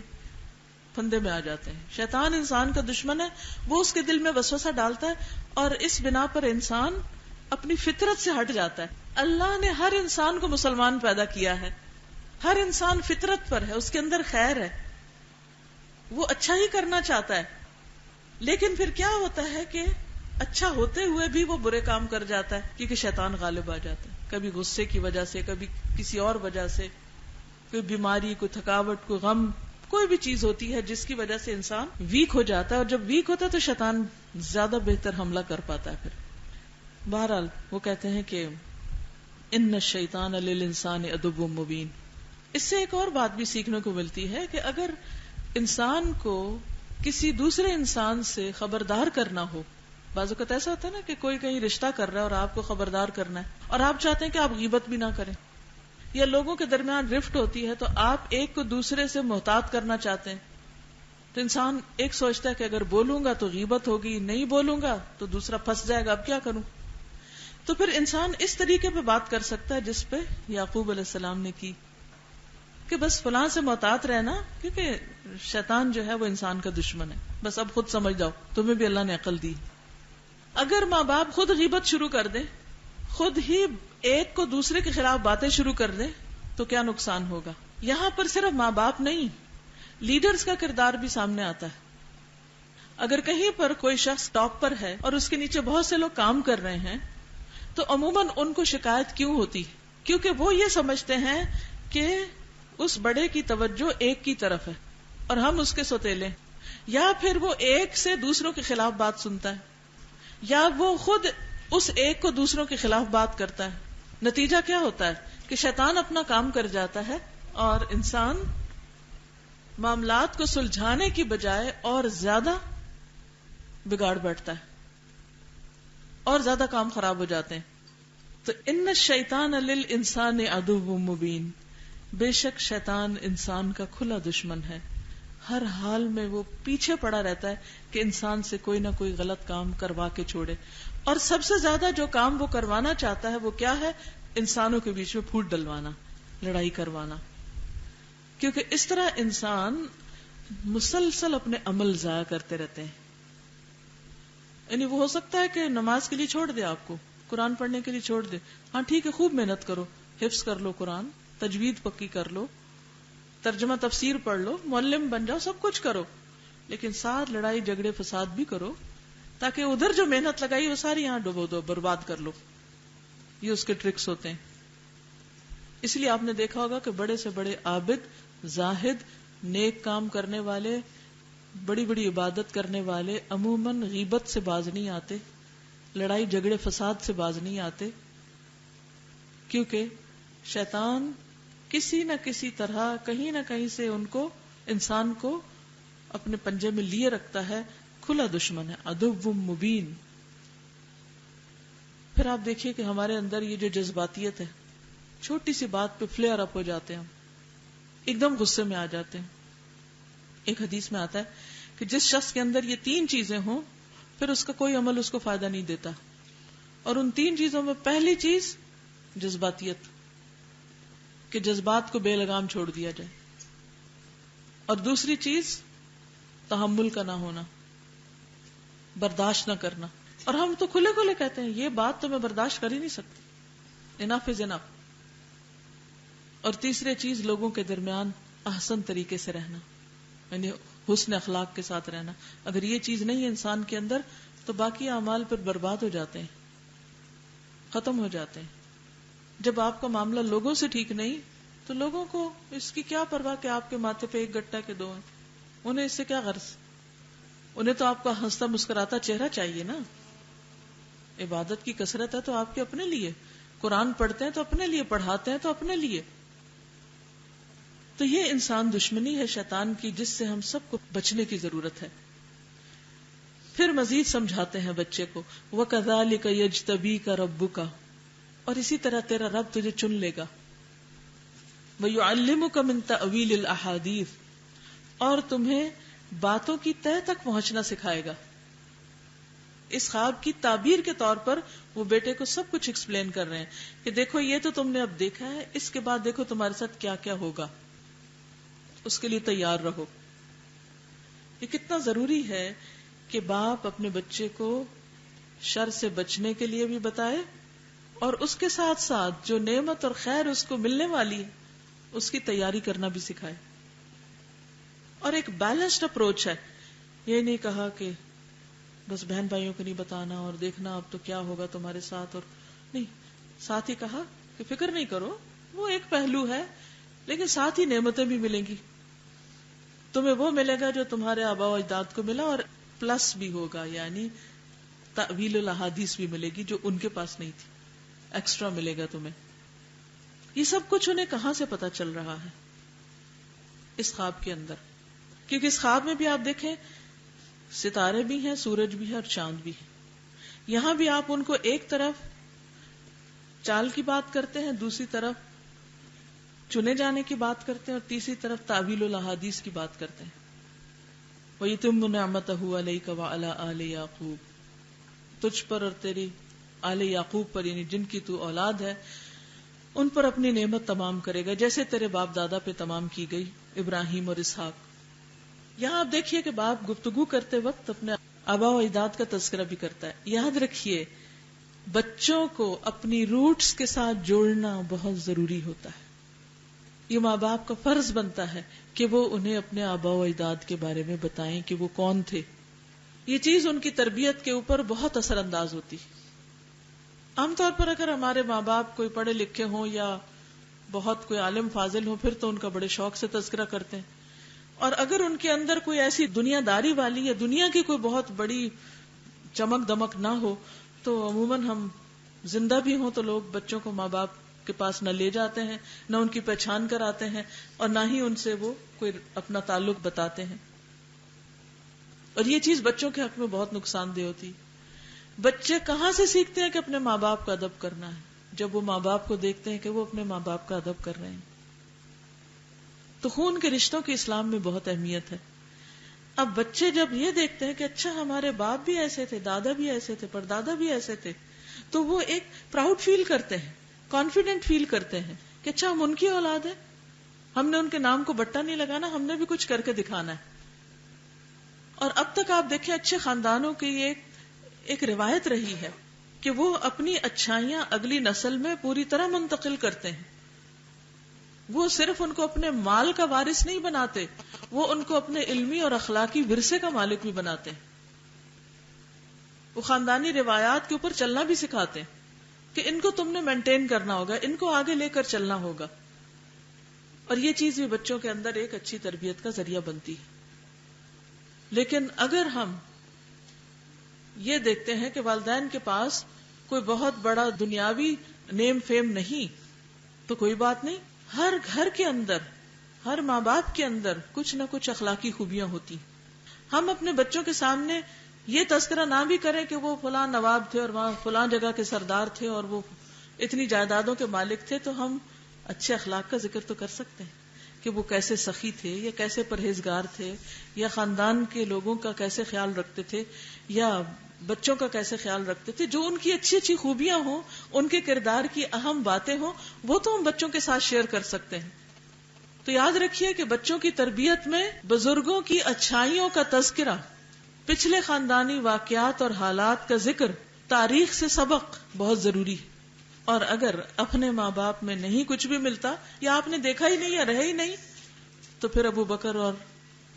[SPEAKER 1] پھندے میں آ جاتے ہیں. شیطان انسان کا دشمن ہے, وہ اس کے دل میں وسوسہ ڈالتا ہے, اور اس بنا پر انسان اپنی فطرت سے ہٹ جاتا ہے. اللہ نے ہر انسان کو مسلمان پیدا کیا ہے, ہر انسان فطرت پر ہے, اس کے اندر خیر ہے, وہ اچھا ہی کرنا چاہتا ہے. لیکن پھر کیا ہوتا ہے کہ اچھا ہوتے ہوئے بھی وہ برے کام کر جاتا ہے, کیونکہ شیطان غالب آ جاتا ہے, کبھی غصے کی وجہ سے, کبھی کسی اور وجہ سے, کوئی بیماری, کوئی تھکاوٹ, کوئی غم, کوئی بھی چیز ہوتی ہے جس کی وجہ سے انسان ویک ہو جاتا ہے, اور جب ویک ہوتا ہے تو شیطان زیادہ بہتر حملہ کر پاتا ہے. پھر بہرحال وہ کہتے ہیں کہ ان الشیطان للانسان عدو مبین. اس سے ایک اور بات بھی سیکھنے کو ملتی ہے کہ اگر انسان کو کسی دوسرے انسان سے خبردار کرنا ہو, بعض اوقات ایسا ہوتا ہے نا کہ کوئی کہیں رشتہ کر رہا ہے اور آپ کو خبردار کرنا ہے, اور آپ چاہتے ہیں کہ آپ غیبت بھی نہ کریں, یا لوگوں کے درمیان رفٹ ہوتی ہے تو آپ ایک کو دوسرے سے محتاط کرنا چاہتے ہیں, تو انسان ایک سوچتا ہے کہ اگر بولوں گا تو غیبت ہوگی, نہیں بولوں گا تو دوسرا پھنس جائے گا, اب کیا کروں. تو پھر انسان اس طریقے پہ بات کر سکتا ہے جس پہ یعقوب علیہ السلام نے کی, کہ بس فلاں سے محتاط رہنا, کیونکہ شیطان جو ہے وہ انسان کا دشمن ہے, بس اب خود سمجھ جاؤ, تمہیں بھی اللہ نے عقل دی. اگر ماں باپ خود غیبت شروع کر دیں, خود ہی ایک کو دوسرے کے خلاف باتیں شروع کر دیں, تو کیا نقصان ہوگا. یہاں پر صرف ماں باپ نہیں, لیڈرز کا کردار بھی سامنے آتا ہے. اگر کہیں پر کوئی شخص ٹاپ پر ہے اور اس کے نیچے بہت سے لوگ کام کر رہے ہیں, تو عموماً ان کو شکایت کیوں ہوتی, کیونکہ وہ یہ سمجھتے ہیں کہ اس بڑے کی توجہ ایک کی طرف ہے اور ہم اس کے سوتیلے, یا پھر وہ ایک سے دوسروں کے خلاف بات سنتا ہے, یا وہ خود اس ایک کو دوسروں کے خلاف بات کرتا ہے. نتیجہ کیا ہوتا ہے کہ شیطان اپنا کام کر جاتا ہے اور انسان معاملات کو سلجھانے کی بجائے اور زیادہ بگاڑ بیٹھتا ہے, اور زیادہ کام خراب ہو جاتے ہیں. تو ان الشیطان للانسان عدو مبین، بے شک شیطان انسان کا کھلا دشمن ہے، ہر حال میں وہ پیچھے پڑا رہتا ہے کہ انسان سے کوئی نہ کوئی غلط کام کروا کے چھوڑے. اور سب سے زیادہ جو کام وہ کروانا چاہتا ہے وہ کیا ہے؟ انسانوں کے بیچ میں پھوٹ ڈلوانا، لڑائی کروانا. کیونکہ اس طرح انسان مسلسل اپنے عمل ضائع کرتے رہتے ہیں. یعنی وہ ہو سکتا ہے کہ نماز کے لیے چھوڑ دے، آپ کو قرآن پڑھنے کے لیے چھوڑ دے، ہاں ٹھیک ہے، خوب محنت کرو، حفظ کر لو قرآن، تجوید پکی کر لو، ترجمہ تفسیر پڑھ لو، معلم بن جاؤ، سب کچھ کرو، لیکن ساتھ لڑائی جھگڑے فساد بھی کرو، تاکہ ادھر جو محنت لگائی وہ ساری یہاں ڈبو دو، برباد کر لو. یہ اس کے ٹرکس ہوتے ہیں. اس لیے آپ نے دیکھا ہوگا کہ بڑے سے بڑے عابد، زاہد، نیک کام کرنے والے، بڑی بڑی عبادت کرنے والے عموماً غیبت سے باز نہیں آتے، لڑائی جھگڑے فساد سے باز نہیں آتے، کیونکہ شیطان کسی نہ کسی طرح کہیں نہ کہیں سے ان کو، انسان کو اپنے پنجے میں لیے رکھتا ہے. کھلا دشمن ہے، عدو مبین. پھر آپ دیکھیے کہ ہمارے اندر یہ جو جذباتیت ہے، چھوٹی سی بات پہ فلیئر اپ ہو جاتے ہیں، ہم ایک دم غصے میں آ جاتے ہیں. ایک حدیث میں آتا ہے کہ جس شخص کے اندر یہ 3 چیزیں ہوں پھر اس کا کوئی عمل اس کو فائدہ نہیں دیتا. اور ان 3 چیزوں میں پہلی چیز جذباتیت، کہ جذبات کو بے لگام چھوڑ دیا جائے. اور دوسری چیز تحمل کا نہ ہونا، برداشت نہ کرنا. اور ہم تو کھلے کھلے کہتے ہیں یہ بات تو میں برداشت کر ہی نہیں سکتی، انف از انف. اور تیسری چیز لوگوں کے درمیان احسن طریقے سے رہنا، یعنی حسن اخلاق کے ساتھ رہنا. اگر یہ چیز نہیں ہے انسان کے اندر تو باقی اعمال پھر برباد ہو جاتے ہیں، ختم ہو جاتے ہیں. جب آپ کا معاملہ لوگوں سے ٹھیک نہیں تو لوگوں کو اس کی کیا پرواہ کہ آپ کے ماتھے پہ 1 گٹا کے 2 ہیں، انہیں اس سے کیا غرض. انہیں تو آپ کا ہنستا مسکراتا چہرہ چاہیے نا. عبادت کی کثرت ہے تو آپ کے اپنے لیے، قرآن پڑھتے ہیں تو اپنے لیے، پڑھاتے ہیں تو اپنے لیے. تو یہ انسان دشمنی ہے شیطان کی، جس سے ہم سب کو بچنے کی ضرورت ہے. پھر مزید سمجھاتے ہیں بچے کو، وَكَذَلِكَ يَجْتَبِيكَ رَبُّكَ، اور اسی طرح تیرا رب تجھے چن لے گا. وَيُعَلِّمُكَ مِن تَأْوِيلِ الْأَحَادِيثِ، اور تمہیں باتوں کی تہ تک پہنچنا سکھائے گا. اس خواب کی تعبیر کے طور پر وہ بیٹے کو سب کچھ ایکسپلین کر رہے ہیں کہ دیکھو یہ تو تم نے اب دیکھا ہے، اس کے بعد دیکھو تمہارے ساتھ کیا کیا ہوگا، اس کے لیے تیار رہو. یہ کتنا ضروری ہے کہ باپ اپنے بچے کو شر سے بچنے کے لیے بھی بتائے اور اس کے ساتھ ساتھ جو نعمت اور خیر اس کو ملنے والی ہے اس کی تیاری کرنا بھی سکھائے. اور ایک بیلنسڈ اپروچ ہے، یہ نہیں کہا کہ بس بہن بھائیوں کو نہیں بتانا اور دیکھنا اب تو کیا ہوگا تمہارے ساتھ، اور نہیں، ساتھ ہی کہا کہ فکر نہیں کرو، وہ ایک پہلو ہے لیکن ساتھ ہی نعمتیں بھی ملیں گی. تمہیں وہ ملے گا جو تمہارے آباء و اجداد کو ملا، اور پلس بھی ہوگا، یعنی تأویل الاحادیث بھی ملے گی جو ان کے پاس نہیں تھی، ایکسٹرا ملے گا تمہیں. یہ سب کچھ انہیں کہاں سے پتا چل رہا ہے؟ اس خواب کے اندر. کیونکہ اس خواب میں بھی آپ دیکھیں ستارے بھی ہیں، سورج بھی ہے اور چاند بھی ہے. یہاں بھی آپ ان کو ایک طرف چال کی بات کرتے ہیں، دوسری طرف چنے جانے کی بات کرتے ہیں، اور تیسری طرف تأویل الاحادیث کی بات کرتے ہیں. وَيُتِمُّ نِعْمَتَهُ عَلَيْكَ وَعَلَىٰ آلِ يَعْقُوبَ، تجھ پر اور تیری آل یعقوب پر، یعنی جن کی تو اولاد ہے، ان پر اپنی نعمت تمام کرے گا جیسے تیرے باپ دادا پہ تمام کی گئی، ابراہیم اور اسحاق. یہاں آپ دیکھیے کہ باپ گفتگو کرتے وقت اپنے آباء و اجداد کا تذکرہ بھی کرتا ہے. یاد رکھیے بچوں کو اپنی روٹس کے ساتھ جوڑنا بہت ضروری ہوتا ہے. یہ ماں باپ کا فرض بنتا ہے کہ وہ انہیں اپنے آباء و اجداد کے بارے میں بتائیں کہ وہ کون تھے. یہ چیز ان کی تربیت کے اوپر بہت اثر انداز ہوتی. عام طور پر اگر ہمارے ماں باپ کوئی پڑھے لکھے ہوں یا بہت کوئی عالم فاضل ہو پھر تو ان کا بڑے شوق سے تذکرہ کرتے ہیں، اور اگر ان کے اندر کوئی ایسی دنیا داری والی یا دنیا کی کوئی بہت بڑی چمک دمک نہ ہو تو عموماً ہم زندہ بھی ہوں تو لوگ بچوں کو ماں باپ کے پاس نہ لے جاتے ہیں، نہ ان کی پہچان کراتے ہیں، اور نہ ہی ان سے وہ کوئی اپنا تعلق بتاتے ہیں. اور یہ چیز بچوں کے حق میں بہت نقصان دہ ہوتی. بچے کہاں سے سیکھتے ہیں کہ اپنے ماں باپ کا ادب کرنا ہے؟ جب وہ ماں باپ کو دیکھتے ہیں کہ وہ اپنے ماں باپ کا ادب کر رہے ہیں. تو خون کے رشتوں کی اسلام میں بہت اہمیت ہے. اب بچے جب یہ دیکھتے ہیں کہ اچھا ہمارے باپ بھی ایسے تھے، دادا بھی ایسے تھے، پردادا بھی ایسے تھے، تو وہ ایک پراؤڈ فیل کرتے ہیں، کانفیڈنٹ فیل کرتے ہیں کہ اچھا ہم ان کی اولاد ہیں، ہم نے ان کے نام کو بٹا نہیں لگانا، ہم نے بھی کچھ کر کے دکھانا ہے. اور اب تک آپ دیکھیں اچھے خاندانوں کی یہ ایک روایت رہی ہے کہ وہ اپنی اچھائیاں اگلی نسل میں پوری طرح منتقل کرتے ہیں. وہ صرف ان کو اپنے مال کا وارث نہیں بناتے، وہ ان کو اپنے علمی اور اخلاقی ورثے کا مالک بھی بناتے ہیں. وہ خاندانی روایات کے اوپر چلنا بھی سکھاتے ہیں کہ ان کو تم نے مینٹین کرنا ہوگا، ان کو آگے لے کر چلنا ہوگا. اور یہ چیز بھی بچوں کے اندر ایک اچھی تربیت کا ذریعہ بنتی ہے. لیکن اگر ہم یہ دیکھتے ہیں کہ والدین کے پاس کوئی بہت بڑا دنیاوی نیم فیم نہیں، تو کوئی بات نہیں، ہر گھر کے اندر، ہر ماں باپ کے اندر کچھ نہ کچھ اخلاقی خوبیاں ہوتی. ہم اپنے بچوں کے سامنے یہ تذکرہ نہ بھی کریں کہ وہ فلاں نواب تھے اور وہاں فلاں جگہ کے سردار تھے اور وہ اتنی جائیدادوں کے مالک تھے، تو ہم اچھے اخلاق کا ذکر تو کر سکتے ہیں کہ وہ کیسے سخی تھے، یا کیسے پرہیزگار تھے، یا خاندان کے لوگوں کا کیسے خیال رکھتے تھے، یا بچوں کا کیسے خیال رکھتے تھے. جو ان کی اچھی اچھی خوبیاں ہوں، ان کے کردار کی اہم باتیں ہوں، وہ تو ہم بچوں کے ساتھ شیئر کر سکتے ہیں. تو یاد رکھیے کہ بچوں کی تربیت میں بزرگوں کی اچھائیوں کا تذکرہ، پچھلے خاندانی واقعات اور حالات کا ذکر، تاریخ سے سبق بہت ضروری ہے. اور اگر اپنے ماں باپ میں نہیں کچھ بھی ملتا، یا آپ نے دیکھا ہی نہیں یا رہے ہی نہیں، تو پھر ابو بکر اور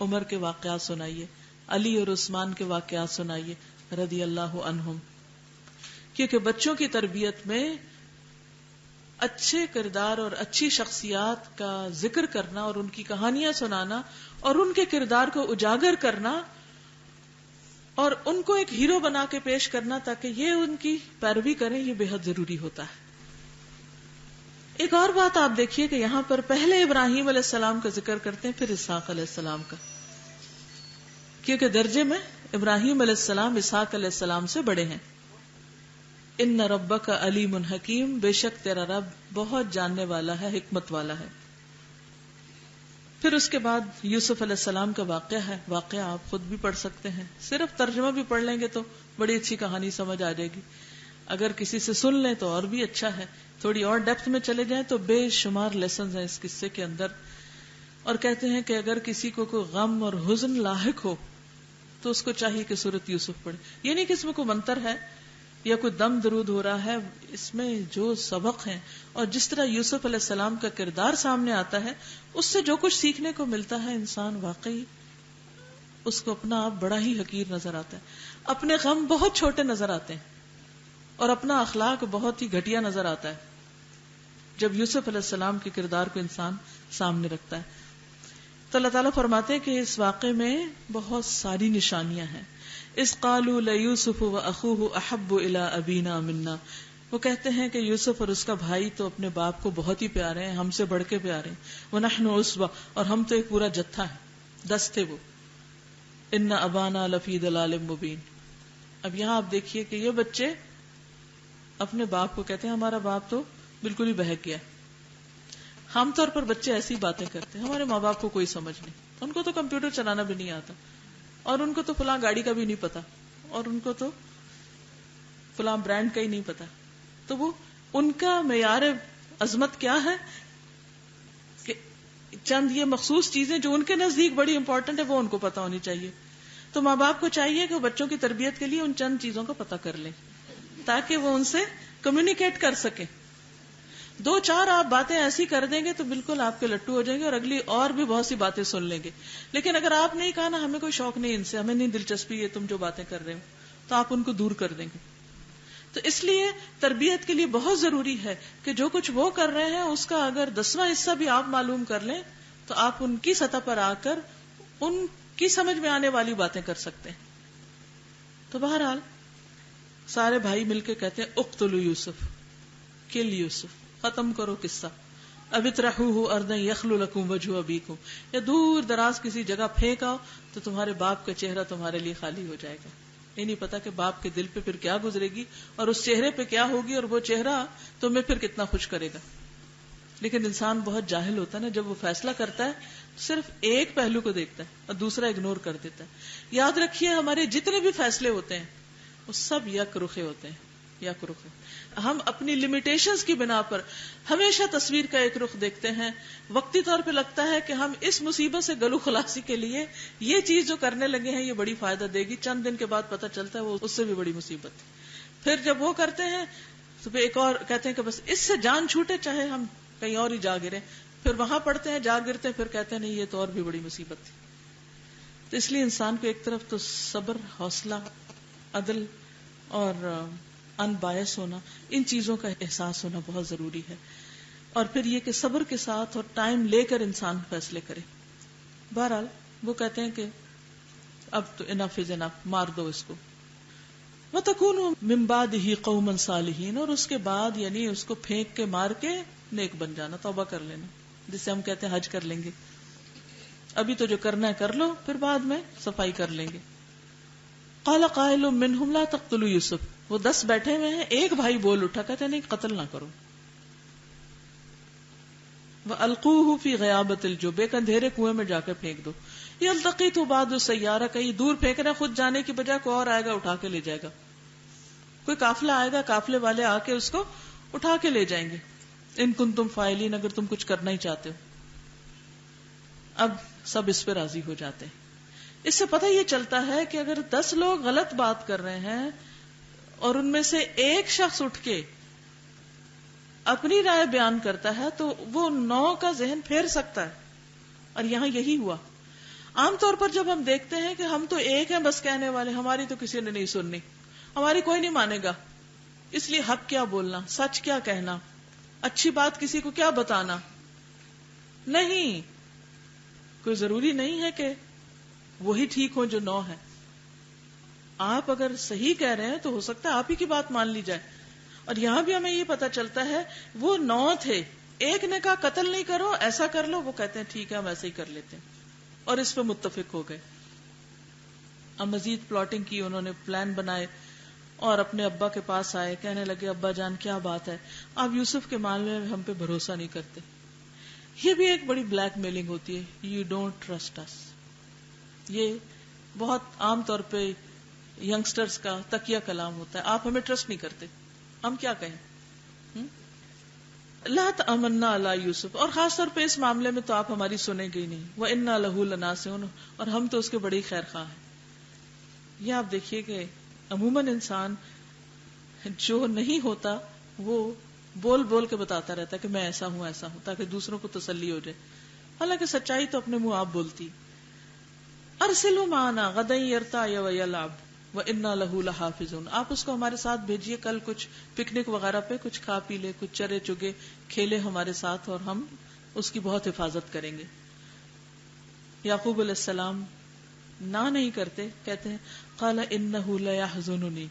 [SPEAKER 1] عمر کے واقعات سنائیے، علی اور عثمان کے واقعات سنائیے رضی اللہ عنہم. کیونکہ بچوں کی تربیت میں اچھے کردار اور اچھی شخصیات کا ذکر کرنا اور ان کی کہانیاں سنانا اور ان کے کردار کو اجاگر کرنا اور ان کو ایک ہیرو بنا کے پیش کرنا تاکہ یہ ان کی پیروی کریں، یہ بے حد ضروری ہوتا ہے. ایک اور بات آپ دیکھیے کہ یہاں پر پہلے ابراہیم علیہ السلام کا ذکر کرتے ہیں، پھر اسحاق علیہ السلام کا، کیونکہ درجے میں ابراہیم علیہ السلام اسحاق علیہ السلام سے بڑے ہیں. ان ربک علیم حکیم، بے شک تیرا رب بہت جاننے والا ہے، حکمت والا ہے. پھر اس کے بعد یوسف علیہ السلام کا واقعہ آپ خود بھی پڑھ سکتے ہیں، صرف ترجمہ بھی پڑھ لیں گے تو بڑی اچھی کہانی سمجھ آ جائے گی. اگر کسی سے سن لیں تو اور بھی اچھا ہے، تھوڑی اور ڈیپتھ میں چلے جائیں تو بے شمار لیسنز ہیں اس قصے کے اندر. اور کہتے ہیں کہ اگر کسی کو کوئی غم اور حزن لاحق ہو تو اس کو چاہیے کہ سورۃ یوسف پڑھے. یہ نہیں کہ اس میں کوئی منتر ہے یا کوئی دم درود ہو رہا ہے، اس میں جو سبق ہیں اور جس طرح یوسف علیہ السلام کا کردار سامنے آتا ہے، اس سے جو کچھ سیکھنے کو ملتا ہے، انسان واقعی اس کو اپنا آپ بڑا ہی حقیر نظر آتا ہے، اپنے غم بہت چھوٹے نظر آتے ہیں اور اپنا اخلاق بہت ہی گھٹیا نظر آتا ہے جب یوسف علیہ السلام کے کردار کو انسان سامنے رکھتا ہے. تو اللہ تعالیٰ فرماتے ہیں کہ اس واقعے میں بہت ساری نشانیاں ہیں. اذ قالوا لیوسف واخوہ احب الی ابینا منا، وہ کہتے ہیں کہ یوسف اور اس کا بھائی تو اپنے باپ کو بہت ہی پیارے ہیں، ہم سے بڑھ کے پیارے ہیں. ونحن عصبہ، اور ہم تو ایک پورا جتھا ہے، 10 تھے وہ. ان ابانا لفی ضلال مبین. اب یہاں آپ دیکھیے کہ یہ بچے اپنے باپ کو کہتے ہیں ہمارا باپ تو بالکل ہی بہک گیا. عام طور پر بچے ایسی باتیں کرتے ہیں، ہمارے ماں باپ کو کوئی سمجھ نہیں، ان کو تو کمپیوٹر چلانا بھی نہیں آتا، اور ان کو تو فلاں گاڑی کا بھی نہیں پتا، اور ان کو تو فلاں برانڈ کا ہی نہیں پتا. تو وہ ان کا معیار عظمت کیا ہے کہ چند یہ مخصوص چیزیں جو ان کے نزدیک بڑی امپورٹنٹ ہے وہ ان کو پتا ہونی چاہیے. تو ماں باپ کو چاہیے کہ وہ بچوں کی تربیت کے لیے ان چند چیزوں کا پتہ کر لیں تاکہ وہ ان سے کمیونیکیٹ کر سکیں. 2-4 آپ باتیں ایسی کر دیں گے تو بالکل آپ کے لٹو ہو جائیں گے اور اگلی اور بھی بہت سی باتیں سن لیں گے. لیکن اگر آپ نہیں کہا نا ہمیں کوئی شوق نہیں ان سے، ہمیں نہیں دلچسپی ہے تم جو باتیں کر رہے ہو، تو آپ ان کو دور کر دیں گے. تو اس لیے تربیت کے لیے بہت ضروری ہے کہ جو کچھ وہ کر رہے ہیں اس کا اگر 10واں حصہ بھی آپ معلوم کر لیں تو آپ ان کی سطح پر آ کر ان کی سمجھ میں آنے والی باتیں کر سکتے ہیں. تو بہرحال سارے بھائی مل کے کہتے ہیں اقتلوا یوسف، کل یوسف، ختم کرو قصہ. اب اطرحوہ ارضا یخل لکم وجہ ابیکم، یا دور دراز کسی جگہ پھینک آؤ تو تمہارے باپ کا چہرہ تمہارے لیے خالی ہو جائے گا. یہ نہیں پتا کہ باپ کے دل پہ پھر کیا گزرے گی اور اس چہرے پہ کیا ہوگی، اور وہ چہرہ تمہیں پھر کتنا خوش کرے گا. لیکن انسان بہت جاہل ہوتا ہے نا، جب وہ فیصلہ کرتا ہے تو صرف ایک پہلو کو دیکھتا ہے اور دوسرا اگنور کر دیتا ہے. یاد رکھیے ہمارے جتنے بھی فیصلے ہوتے ہیں وہ سب یک رخے ہوتے ہیں، یک رخے. ہم اپنی لمیٹیشنز کی بنا پر ہمیشہ تصویر کا ایک رخ دیکھتے ہیں. وقتی طور پہ لگتا ہے کہ ہم اس مصیبت سے گلو خلاصی کے لیے یہ چیز جو کرنے لگے ہیں یہ بڑی فائدہ دے گی، چند دن کے بعد پتہ چلتا ہے وہ اس سے بھی بڑی مصیبت. پھر جب وہ کرتے ہیں تو پھر ایک اور کہتے ہیں کہ بس اس سے جان چھوٹے چاہے ہم کہیں اور ہی جا گرے. پھر وہاں پڑتے ہیں، جا گرتے ہیں، پھر کہتے ہیں نہیں یہ تو اور بھی بڑی مصیبت تھی. تو اس لیے انسان کو ایک طرف تو صبر، حوصلہ، عدل اور ان بائس ہونا، ان چیزوں کا احساس ہونا بہت ضروری ہے. اور پھر یہ کہ صبر کے ساتھ اور ٹائم لے کر انسان فیصلے کرے. بہرحال وہ کہتے ہیں کہ اب تو انف از انف، مار دو اس کو. وَتَكُونُ مِن بَعْدِهِ قَوْمًا صَالِحِينَ، اور اس کے بعد یعنی اس کو پھینک کے مار کے نیک بن جانا، توبہ کر لینا، جسے ہم کہتے ہیں حج کر لیں گے. ابھی تو جو کرنا ہے کر لو، پھر بعد میں صفائی کر لیں گے. قَالَ قَائِلٌ مِّنْهُمْ لَا تَقْتُلُوا يُوسُف، وہ 10 بیٹھے ہوئے ہیں، ایک بھائی بول اٹھا کہتے نہیں قتل نہ کرو. وَأَلْقُوهُ فِي غَيَابَةِ الْجُبِّ، ایک اندھیرے کنویں میں جا کر پھینک دو. يَلْتَقِطُهُ بَعْضُ السَّيَّارَةِ، کہیں دور پھینکنا، خود جانے کی بجائے کوئی اور آئے گا اٹھا کے لے جائے گا. کوئی قافلہ آئے گا، قافلے والے آ کے اس کو اٹھا کے لے جائیں گے. ان کنتم فاعلین، اگر تم کچھ کرنا ہی چاہتے ہو. اب سب اس پہ راضی ہو جاتے ہیں. اس سے پتہ یہ چلتا ہے کہ اگر 10 لوگ غلط بات کر رہے ہیں اور ان میں سے ایک شخص اٹھ کے اپنی رائے بیان کرتا ہے تو وہ 9 کا ذہن پھیر سکتا ہے. اور یہاں یہی ہوا. عام طور پر جب ہم دیکھتے ہیں کہ ہم تو ایک ہیں بس کہنے والے، ہماری تو کسی نے نہیں سننی، ہماری کوئی نہیں مانے گا، اس لیے حق کیا بولنا، سچ کیا کہنا، اچھی بات کسی کو کیا بتانا. نہیں، کوئی ضروری نہیں ہے کہ وہی ٹھیک ہو جو 9 ہے. آپ اگر صحیح کہہ رہے ہیں تو ہو سکتا ہے آپ ہی کی بات مان لی جائے. اور یہاں بھی ہمیں یہ پتا چلتا ہے وہ 9 تھے، ایک نے کہا قتل نہیں کرو، ایسا کر لو، وہ کہتے ہیں ٹھیک ہے ہم ایسے ہی کر لیتے ہیں، اور اس پہ متفق ہو گئے. اب مزید پلاٹنگ کی، انہوں نے پلان بنائے اور اپنے ابا کے پاس آئے، کہنے لگے ابا جان کیا بات ہے، آپ یوسف کے معاملے میں ہم پہ بھروسہ نہیں کرتے. یہ بھی ایک بڑی بلیک میلنگ ہوتی ہے، یو ڈونٹ ٹرسٹ اس. یہ بہت عام طور پہ ینگسٹرز کا تکیہ کلام ہوتا ہے، آپ ہمیں ٹرسٹ نہیں کرتے، ہم کیا کہیں. لا تأمنا علی یوسف، اور خاص طور پہ اس معاملے میں تو آپ ہماری سنیں گے ہی نہیں. وَإِنَّا لَهُ لَنَاصِحُونَ، اور ہم تو اس کے بڑے خیر خواہ ہیں. یہ آپ دیکھیے کہ عموماً انسان جو نہیں ہوتا وہ بول بول کے بتاتا رہتا ہے کہ میں ایسا ہوں ایسا ہوں، تاکہ دوسروں کو تسلی ہو جائے، حالانکہ سچائی تو اپنے منہ آپ بولتی. ارسلوا معنا غدا يرتع ويلعب وإنا له لحافظون، آپ اس کو ہمارے ساتھ بھیجیے، کل کچھ پکنک وغیرہ پہ کچھ کھا پی لے، کچھ چرے چگے کھیلے ہمارے ساتھ، اور ہم اس کی بہت حفاظت کریں گے. یعقوب علیہ السلام نہ نہیں کرتے، کہتے ہیں قال انه ليحزنني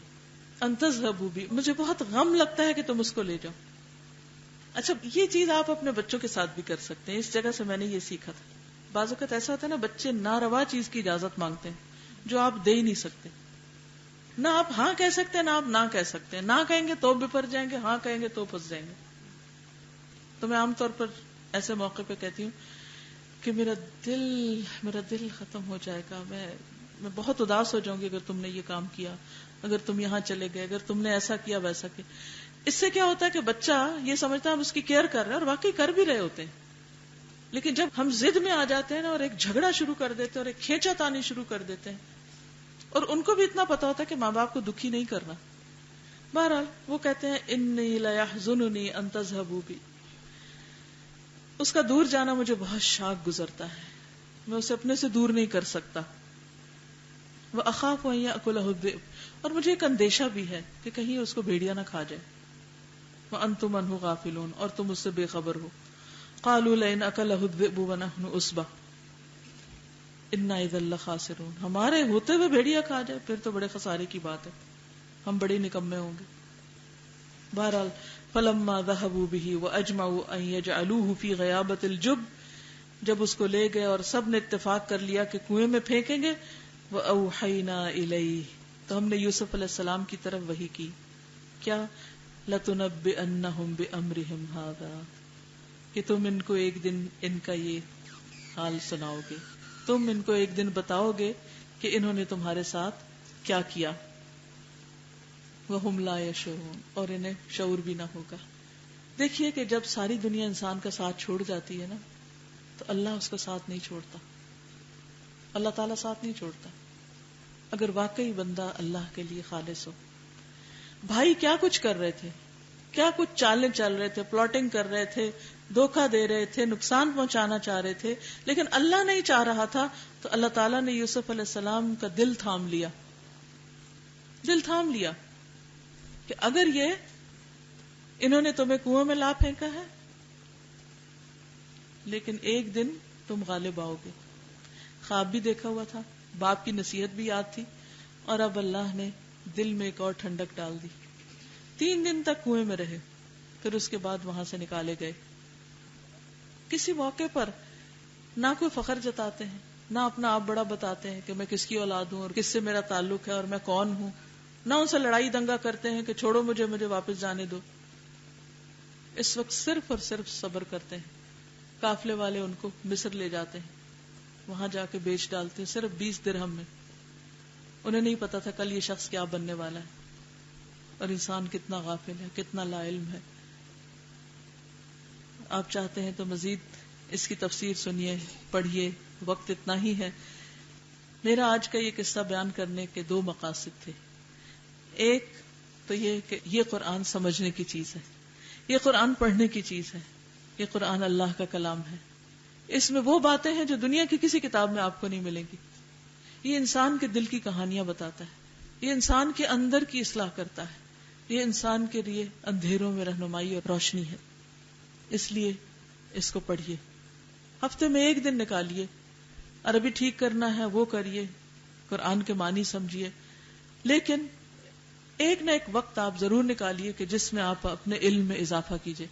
[SPEAKER 1] ان تذهبوا بي، مجھے بہت غم لگتا ہے کہ تم اس کو لے جاؤ. اچھا یہ چیز آپ اپنے بچوں کے ساتھ بھی کر سکتے ہیں. اس جگہ سے میں نے یہ سیکھا تھا. بعض اوقات ایسا ہوتا ہے نا بچے ناروا چیز کی اجازت مانگتے ہیں جو آپ دے ہی نہیں سکتے. نہ آپ ہاں کہہ سکتے ہیں، نہ آپ نہ کہہ سکتے ہیں. نہ کہیں گے تو بپر جائیں گے، ہاں کہیں گے تو پھنس جائیں گے. تو میں عام طور پر ایسے موقع پہ کہتی ہوں کہ میرا دل ختم ہو جائے گا، میں بہت اداس ہو جاؤں گی اگر تم نے یہ کام کیا، اگر تم یہاں چلے گئے، اگر تم نے ایسا کیا ویسا کیا. اس سے کیا ہوتا ہے کہ بچہ یہ سمجھتا ہے ہم اس کی کیئر کر رہے ہیں، اور واقعی کر بھی رہے ہوتے ہیں. لیکن جب ہم ضد میں آ جاتے ہیں نا اور ایک جھگڑا شروع کر دیتے ہیں اور ایک کھینچا تانی شروع کر دیتے ہیں، اور ان کو بھی اتنا پتا ہوتا ہے کہ ماں باپ کو دکھی نہیں کرنا. بہرحال وہ کہتے ہیں انی لیحزننی ان تذهبوا بی، اس کا دور جانا مجھے بہت شاق گزرتا ہے، میں اسے اپنے سے دور نہیں کر سکتا. وَأَخَافُ أَن يَأْكُلَهُ الذِّئْبُ، اور مجھے ایک اندیشہ بھی ہے کہ کہیں اس کو بھیڑیا نہ کھا جائے. وَأَنْتُمْ عَنْهُ غَافِلُونَ، اور تم اس سے بے خبر ہو. قَالُوا لَئِنْ أَكَلَهُ الذِّئْبُ وَنَحْنُ عُصْبَةٌ إِنَّا إِذًا لَخَاسِرُونَ، ہمارے ہوتے ہوئے بھیڑیا کھا جائے پھر تو بڑے خسارے کی بات ہے، ہم بڑے نکمے ہوں گے. بہرحال فَلَمَّا ذَهَبُوا بِهِ وَأَجْمَعُوا أَن يَجْعَلُوهُ فِي غَيَابَةِ الْجُبِّ، جب اس کو لے گئے اور سب نے اتفاق کر لیا کہ کنویں میں پھینکیں گے. وَأَوْحَيْنَا إِلَيْهِ، تو ہم نے یوسف علیہ السلام کی طرف وحی کی، کیا لَتُنَبِّئَنَّهُمْ بِأَمْرِهِمْ هَذَا، کہ تم ان کو ایک دن ان کا یہ حال سناؤ گے، تم ان کو ایک دن بتاؤ گے کہ انہوں نے تمہارے ساتھ کیا کیا. وَهُمْ لَا يَشْعُرُونَ، اور انہیں شعور بھی نہ ہوگا. دیکھیے کہ جب ساری دنیا انسان کا ساتھ چھوڑ جاتی ہے نا، تو اللہ اس کا ساتھ نہیں چھوڑتا، اللہ تعالیٰ ساتھ نہیں چھوڑتا اگر واقعی بندہ اللہ کے لیے خالص ہو. بھائی کیا کچھ کر رہے تھے، کیا کچھ چالیں چل رہے تھے، پلاٹنگ کر رہے تھے، دھوکہ دے رہے تھے، نقصان پہنچانا چاہ رہے تھے، لیکن اللہ نہیں چاہ رہا تھا، تو اللہ تعالیٰ نے یوسف علیہ السلام کا دل تھام لیا، دل تھام لیا کہ اگر انہوں نے تمہیں کنویں میں لا پھینکا ہے، لیکن ایک دن تم غالب آؤ گے. خواب بھی دیکھا ہوا تھا، باپ کی نصیحت بھی یاد تھی، اور اب اللہ نے دل میں ایک اور ٹھنڈک ڈال دی. 3 دن تک کنویں میں رہے، پھر اس کے بعد وہاں سے نکالے گئے. کسی موقع پر نہ کوئی فخر جتاتے ہیں، نہ اپنا آپ بڑا بتاتے ہیں کہ میں کس کی اولاد ہوں اور کس سے میرا تعلق ہے اور میں کون ہوں، نہ ان سے لڑائی دنگا کرتے ہیں کہ چھوڑو مجھے واپس جانے دو. اس وقت صرف اور صرف صبر کرتے ہیں. قافلے والے ان کو مصر لے جاتے ہیں، وہاں جا کے بیچ ڈالتے ہیں صرف 20 درہم میں. انہیں نہیں پتا تھا کل یہ شخص کیا بننے والا ہے. اور انسان کتنا غافل ہے، کتنا لا علم ہے. آپ چاہتے ہیں تو مزید اس کی تفسیر سنیے، پڑھیے، وقت اتنا ہی ہے. میرا آج کا یہ قصہ بیان کرنے کے 2 مقاصد تھے. ایک تو یہ کہ یہ قرآن سمجھنے کی چیز ہے، یہ قرآن پڑھنے کی چیز ہے، یہ قرآن اللہ کا کلام ہے. اس میں وہ باتیں ہیں جو دنیا کی کسی کتاب میں آپ کو نہیں ملیں گی. یہ انسان کے دل کی کہانیاں بتاتا ہے، یہ انسان کے اندر کی اصلاح کرتا ہے، یہ انسان کے لیے اندھیروں میں رہنمائی اور روشنی ہے. اس لیے اس کو پڑھیے، ہفتے میں 1 دن نکالیے. عربی ٹھیک کرنا ہے وہ کریے، قرآن کے معنی سمجھیے، لیکن ایک نہ ایک وقت آپ ضرور نکالیے کہ جس میں آپ اپنے علم میں اضافہ کیجیے.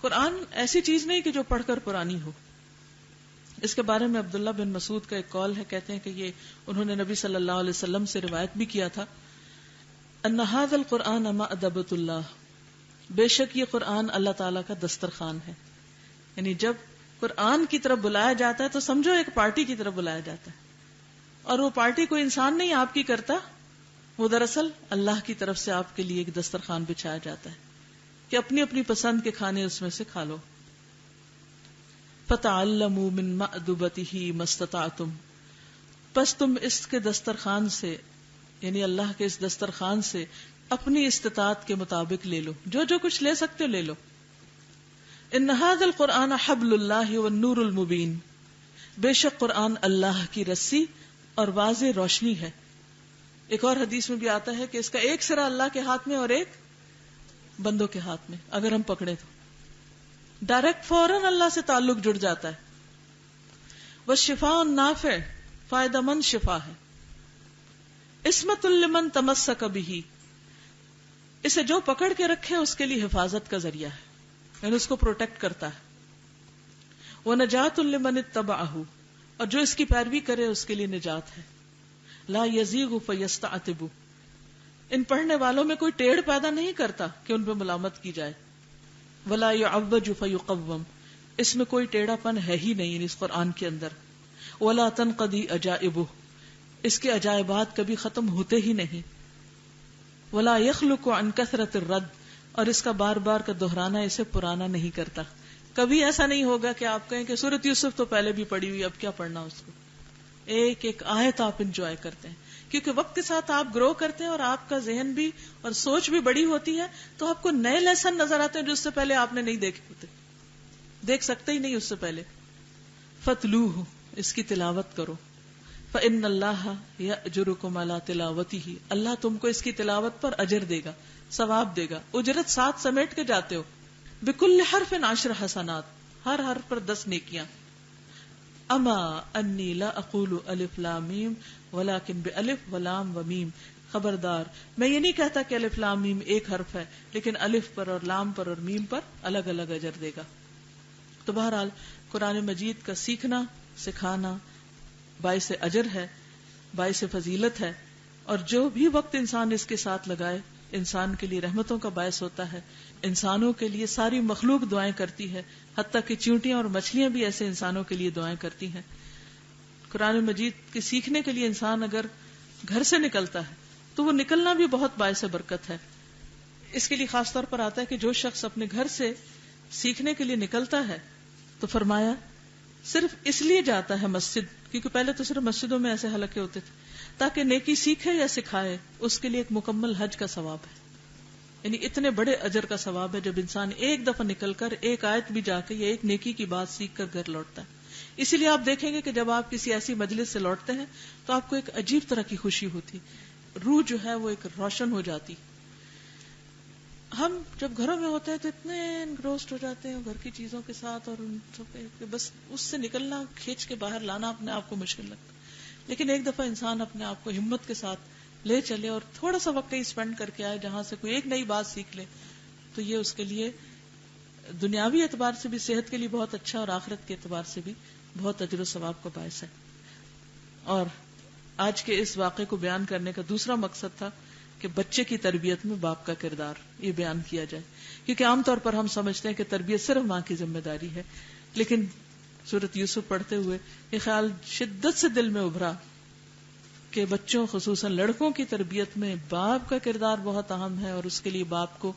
[SPEAKER 1] قرآن ایسی چیز نہیں کہ جو پڑھ کر پرانی ہو. اس کے بارے میں عبداللہ بن مسعود کا ایک قول ہے، کہتے ہیں کہ یہ انہوں نے نبی صلی اللہ علیہ وسلم سے روایت بھی کیا تھا، ان ھذا القرآن مأدبۃ اللہ، بے شک یہ قرآن اللہ تعالیٰ کا دسترخوان ہے. یعنی جب قرآن کی طرف بلایا جاتا ہے تو سمجھو ایک پارٹی کی طرف بلایا جاتا ہے، اور وہ پارٹی کوئی انسان نہیں آپ کی کرتا، وہ دراصل اللہ کی طرف سے آپ کے لیے ایک دسترخوان بچھایا جاتا ہے کہ اپنی اپنی پسند کے کھانے اس میں سے کھا لو. فَتَعَلَّمُوا مِن مَأْدُبَتِهِ مَا اسْتَطَعْتُمْ، پس تم اس کے دسترخوان سے، یعنی اللہ کے اس دسترخوان سے اپنی استطاعت کے مطابق لے لو، جو جو کچھ لے سکتے ہو لے لو. ان ھذا القرآن حبل اللہ والنور المبین، بے شک قرآن اللہ کی رسی اور واضح روشنی ہے. ایک اور حدیث میں بھی آتا ہے کہ اس کا ایک سرا اللہ کے ہاتھ میں اور ایک بندوں کے ہاتھ میں، اگر ہم پکڑے تو ڈائریکٹ فوراً اللہ سے تعلق جڑ جاتا ہے. والشفاء نافع، فائدہ مند شفا ہے. عصمۃ لمن تمسک بہ، اسے جو پکڑ کے رکھے اس کے لیے حفاظت کا ذریعہ ہے، یعنی اس کو پروٹیکٹ کرتا ہے. ونجات لمن اتبعہ، اور جو اس کی پیروی کرے اس کے لیے نجات ہے. لا یزیغ فیستعتب، ان پڑھنے والوں میں کوئی ٹیڑھ پیدا نہیں کرتا کہ ان پہ ملامت کی جائے. ولا یعوج فیقوم، اس میں کوئی ٹیڑھا پن ہے ہی نہیں، یعنی اس قرآن کے اندر. ولا تنقضی عجائبہ، اس کے عجائبات کبھی ختم ہوتے ہی نہیں. ولا یخلق عن کثرت الرد، اور اس کا بار بار کا دہرانا اسے پرانا نہیں کرتا. کبھی ایسا نہیں ہوگا کہ آپ کہیں کہ سورۃ یوسف تو پہلے بھی پڑھی ہوئی، اب کیا پڑھنا اس کو. ایک ایک آیت آپ انجوائے کرتے ہیں، کیونکہ وقت کے ساتھ آپ گرو کرتے ہیں اور آپ کا ذہن بھی اور سوچ بھی بڑی ہوتی ہے، تو آپ کو نئے لیسن نظر آتے ہیں جو اس سے پہلے آپ نے نہیں دیکھے ہوتے، دیکھ سکتے ہی نہیں اس سے پہلے. فَتْلُوهُ، اس کی تلاوت کرو. فَإِنَّ اللَّهَ يَأْجُرُكُمْ عَلَىٰ تِلَاوَتِهِ، اللہ تم کو اس کی تلاوت پر اجر دے گا، ثواب دے گا. اجرت ساتھ سمیٹ کے جاتے ہو. بِكُلِّ حَرْفٍ 10 حسنات، ہر حرف پر 10 نیکیاں. اما انی لا اقول الف لام میم ولکن بالف ولام ومیم، خبردار میں یہ نہیں کہتا کہ الف لام میم ایک حرف ہے، لیکن الف پر اور لام پر اور میم پر الگ الگ اجر دے گا. تو بہرحال قرآن مجید کا سیکھنا سکھانا باعث اجر ہے، باعث فضیلت ہے. اور جو بھی وقت انسان اس کے ساتھ لگائے انسان کے لیے رحمتوں کا باعث ہوتا ہے. انسانوں کے لیے ساری مخلوق دعائیں کرتی ہے، حتیٰ کہ چیونٹیاں اور مچھلیاں بھی ایسے انسانوں کے لیے دعائیں کرتی ہیں. قرآن مجید کے سیکھنے کے لیے انسان اگر گھر سے نکلتا ہے تو وہ نکلنا بھی بہت باعث برکت ہے. اس کے لیے خاص طور پر آتا ہے کہ جو شخص اپنے گھر سے سیکھنے کے لیے نکلتا ہے تو فرمایا صرف اس لیے جاتا ہے مسجد، کیونکہ پہلے تو صرف مسجدوں میں ایسے حلقے ہوتے تھے، تاکہ نیکی سیکھے یا سکھائے، اس کے لیے ایک مکمل حج کا ثواب ہے. یعنی اتنے بڑے اجر کا ثواب ہے جب انسان ایک دفعہ نکل کر ایک آیت بھی جا کے یا ایک نیکی کی بات سیکھ کر گھر لوٹتا ہے. اسی لیے آپ دیکھیں گے کہ جب آپ کسی ایسی مجلس سے لوٹتے ہیں تو آپ کو ایک عجیب طرح کی خوشی ہوتی، روح جو ہے وہ ایک روشن ہو جاتی. ہم جب گھروں میں ہوتے ہیں تو اتنے انگروسڈ ہو جاتے ہیں گھر کی چیزوں کے ساتھ اور ان سب کے، بس اس سے نکلنا، کھینچ کے باہر لانا اپنے آپ کو مشکل لگتا. لیکن ایک دفعہ انسان اپنے آپ کو ہمت کے ساتھ لے چلے اور تھوڑا سا وقت کہیں اسپینڈ کر کے آئے جہاں سے کوئی ایک نئی بات سیکھ لے، تو یہ اس کے لیے دنیاوی اعتبار سے بھی، صحت کے لیے بہت اچھا، اور آخرت کے اعتبار سے بھی بہت اجر و ثواب کا باعث ہے. اور آج کے اس واقعے کو بیان کرنے کا دوسرا مقصد تھا کہ بچے کی تربیت میں باپ کا کردار یہ بیان کیا جائے، کیونکہ عام طور پر ہم سمجھتے ہیں کہ تربیت صرف ماں کی ذمہ داری ہے. لیکن سورۃ یوسف پڑھتے ہوئے یہ خیال شدت سے دل میں ابھرا کہ بچوں، خصوصاً لڑکوں کی تربیت میں باپ کا کردار بہت اہم ہے، اور اس کے لیے باپ کو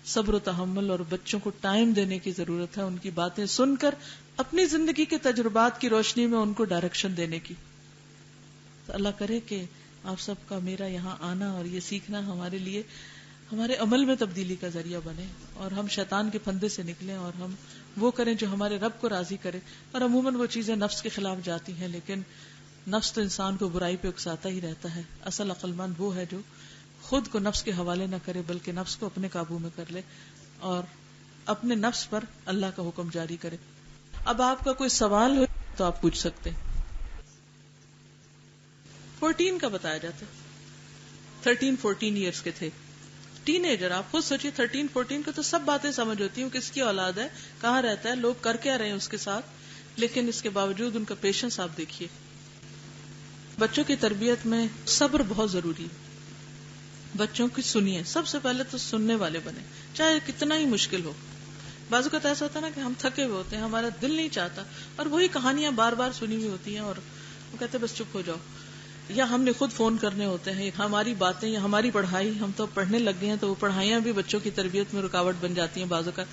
[SPEAKER 1] صبر و تحمل اور بچوں کو ٹائم دینے کی ضرورت ہے، ان کی باتیں سن کر اپنی زندگی کے تجربات کی روشنی میں ان کو ڈائریکشن دینے کی. تو اللہ کرے کہ آپ سب کا میرا یہاں آنا اور یہ سیکھنا ہمارے لیے، ہمارے عمل میں تبدیلی کا ذریعہ بنے، اور ہم شیطان کے پھندے سے نکلیں اور ہم وہ کریں جو ہمارے رب کو راضی کرے. اور عموماً وہ چیزیں نفس کے خلاف جاتی ہیں، لیکن نفس تو انسان کو برائی پہ اکساتا ہی رہتا ہے. اصل عقل مند وہ ہے جو خود کو نفس کے حوالے نہ کرے، بلکہ نفس کو اپنے قابو میں کر لے اور اپنے نفس پر اللہ کا حکم جاری کرے. اب آپ کا کوئی سوال ہو تو آپ پوچھ سکتے ہیں. 14 کا بتایا جاتا ہے، 13-14 ایئرس کے تھے، ٹین ایجر. آپ خود سوچیے 13-14 کو تو سب باتیں سمجھ ہوتی ہیں، کس کی اولاد ہے، کہاں رہتا ہے، لوگ کر کیا رہے ہیں اس کے ساتھ، لیکن اس کے باوجود ان کا پیشنس آپ دیکھیے. بچوں کی تربیت میں صبر بہت ضروری ہے. بچوں کی سنیے، سب سے پہلے تو سننے والے بنے، چاہے کتنا ہی مشکل ہو. بعض اوقات ایسا ہوتا ہے نا کہ ہم تھکے ہوئے ہوتے ہیں، ہمارا دل نہیں چاہتا، اور وہی کہانیاں بار بار سنی ہوئی ہوتی ہیں اور وہ کہتے ہیں بس چپ ہو جاؤ. یا ہم نے خود فون کرنے ہوتے ہیں، ہماری باتیں یا ہماری پڑھائی، ہم تو پڑھنے لگ گئے ہیں تو وہ پڑھائیاں بھی بچوں کی تربیت میں رکاوٹ بن جاتی ہیں بعض اوقات.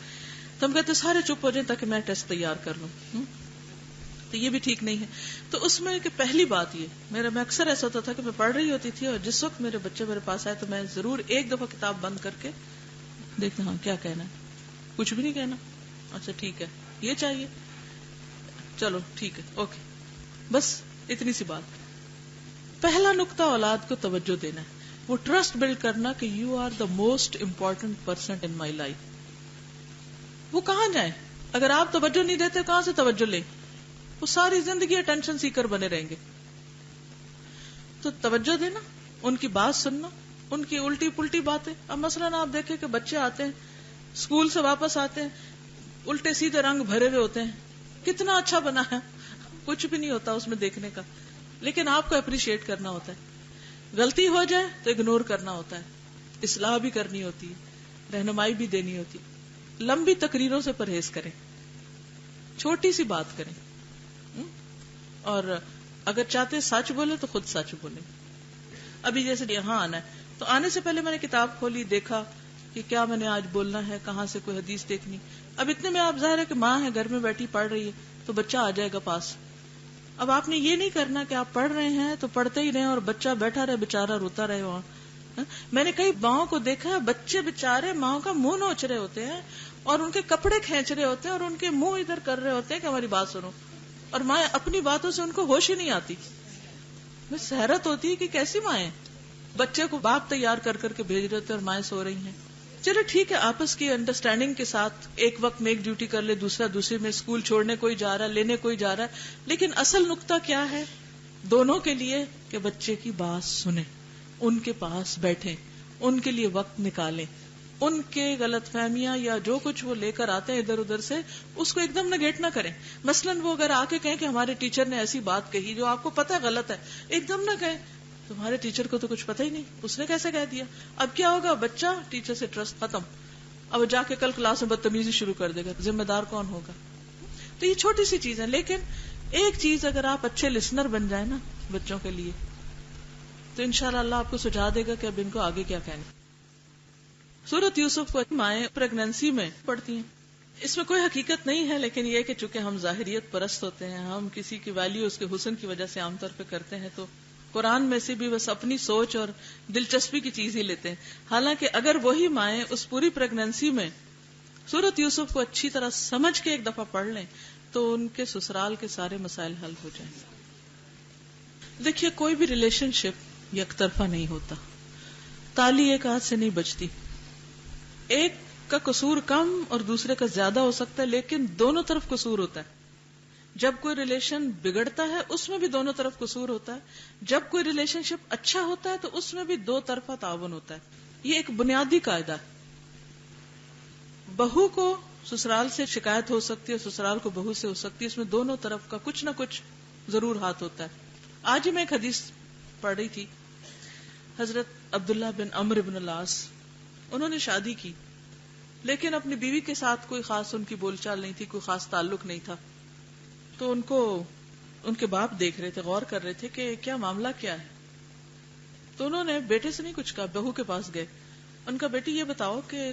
[SPEAKER 1] تو ہم کہتے ہیں سارے چپ ہو جائیں تاکہ میں ٹیسٹ تیار کر لوں. تو یہ بھی ٹھیک نہیں ہے. تو اس میں کہ پہلی بات یہ میں اکثر ایسا ہوتا تھا کہ میں پڑھ رہی ہوتی تھی اور جس وقت میرے بچے میرے پاس آئے تو میں ضرور ایک دفعہ کتاب بند کر کے دیکھنا، ہاں کیا کہنا ہے، کچھ بھی نہیں کہنا، اچھا ٹھیک ہے یہ چاہیے، چلو ٹھیک ہے اوکے، بس اتنی سی بات. پہلا نقطہ اولاد کو توجہ دینا ہے، وہ ٹرسٹ بلڈ کرنا کہ you are the most important person in my life. وہ کہاں جائیں اگر آپ توجہ نہیں دیتے، کہاں سے توجہ لیں؟ وہ ساری زندگی اٹینشن سیکر بنے رہیں گے. تو توجہ دینا، ان کی بات سننا، ان کی الٹی پلٹی باتیں. اب مثلاً آپ دیکھیں کہ بچے آتے ہیں اسکول سے واپس آتے ہیں، الٹے سیدھے رنگ بھرے ہوئے ہوتے ہیں، کتنا اچھا بنا ہے، کچھ بھی نہیں ہوتا اس میں دیکھنے کا، لیکن آپ کو اپریشیٹ کرنا ہوتا ہے. غلطی ہو جائے تو اگنور کرنا ہوتا ہے، اصلاح بھی کرنی ہوتی ہے، رہنمائی بھی دینی ہوتی. لمبی تقریروں سے پرہیز کریں، چھوٹی سی بات کریں، اور اگر چاہتے سچ بولے تو خود سچ بولیں. ابھی جیسے یہاں آنا ہے تو آنے سے پہلے میں نے کتاب کھولی، دیکھا کہ کیا میں نے آج بولنا ہے، کہاں سے کوئی حدیث دیکھنی. اب اتنے میں آپ ظاہر ہے کہ ماں ہے گھر میں بیٹھی پڑھ رہی ہے تو بچہ آ جائے گا پاس. اب آپ نے یہ نہیں کرنا کہ آپ پڑھ رہے ہیں تو پڑھتے ہی رہے اور بچہ بیٹھا رہے بےچارا روتا رہے وہاں. میں نے کئی ماؤں کو دیکھا ہے، بچے بےچارے ماؤں کا منہ نوچ رہے ہوتے ہیں اور ان کے کپڑے کھینچ رہے ہوتے ہیں اور ان کے منہ ادھر کر رہے ہوتے ہیں کہ ہماری بات سنو، اور ماں اپنی باتوں سے ان کو ہوش ہی نہیں آتی. بس حیرت ہوتی ہے کہ کیسی مائیں بچے کو باپ تیار کر کر کے بھیج رہے ہوتے اور مائیں سو رہی ہیں. چلو ٹھیک ہے، آپس کی انڈرسٹینڈنگ کے ساتھ ایک وقت میں ایک ڈیوٹی کر لے، دوسرا دوسرے میں، اسکول چھوڑنے کوئی جا رہا ہے، لینے کوئی جا رہا ہے، لیکن اصل نقطہ کیا ہے دونوں کے لیے کہ بچے کی بات سنیں، ان کے پاس بیٹھیں، ان کے لیے وقت نکالیں، ان کے غلط فہمیاں یا جو کچھ وہ لے کر آتے ہیں ادھر ادھر سے اس کو ایک دم نگیٹ نہ کریں. مثلاً وہ اگر آ کے کہیں کہ ہمارے ٹیچر نے ایسی بات کہی جو آپ کو پتہ ہے غلط ہے، ایک دم نہ کہیں تمہارے ٹیچر کو تو کچھ پتہ ہی نہیں، اس نے کیسے کہہ دیا. اب کیا ہوگا؟ بچہ ٹیچر سے ٹرسٹ ختم. اب جا کے کل کلاس میں بدتمیزی شروع کر دے گا، ذمہ دار کون ہوگا؟ تو یہ چھوٹی سی چیز ہے، لیکن ایک چیز اگر آپ اچھے لسنر بن جائیں نا بچوں کے لیے، تو انشاءاللہ اللہ آپ کو سجھا دے گا کہ اب ان کو آگے کیا کہنا. سورۃ یوسف کو مائیں پریگنینسی میں پڑھتی ہیں. اس میں کوئی حقیقت نہیں ہے، لیکن یہ کہ چونکہ ہم ظاہریت پرست ہوتے ہیں، ہم کسی کی ویلیو اس کے حسن کی وجہ سے عام طور پہ کرتے ہیں، تو قرآن میں سے بھی بس اپنی سوچ اور دلچسپی کی چیز ہی لیتے ہیں. حالانکہ اگر وہی مائیں اس پوری پریگنینسی میں سورۃ یوسف کو اچھی طرح سمجھ کے ایک دفعہ پڑھ لیں تو ان کے سسرال کے سارے مسائل حل ہو جائیں. دیکھیے کوئی بھی ریلیشن شپ یک طرفہ نہیں ہوتا، تالی ایک ہاتھ سے نہیں بجتی. ایک کا قصور کم اور دوسرے کا زیادہ ہو سکتا ہے، لیکن دونوں طرف قصور ہوتا ہے. جب کوئی ریلیشن بگڑتا ہے اس میں بھی دونوں طرف قصور ہوتا ہے، جب کوئی ریلیشن شپ اچھا ہوتا ہے تو اس میں بھی دو طرفہ تعاون ہوتا ہے. یہ ایک بنیادی قاعدہ ہے. بہو کو سسرال سے شکایت ہو سکتی ہے، سسرال کو بہو سے ہو سکتی ہے، اس میں دونوں طرف کا کچھ نہ کچھ ضرور ہاتھ ہوتا ہے. آج ہی میں ایک حدیث پڑھ رہی تھی. حضرت عبداللہ بن عمرو بن العاص، انہوں نے شادی کی لیکن اپنی بیوی کے ساتھ کوئی خاص ان کی بول چال نہیں تھی، کوئی خاص تعلق نہیں تھا. تو ان کو ان کے باپ دیکھ رہے تھے، غور کر رہے تھے کہ کیا معاملہ کیا ہے. تو انہوں نے بیٹے سے نہیں کچھ کہا، بہو کے پاس گئے. ان کا بیٹی یہ بتاؤ کہ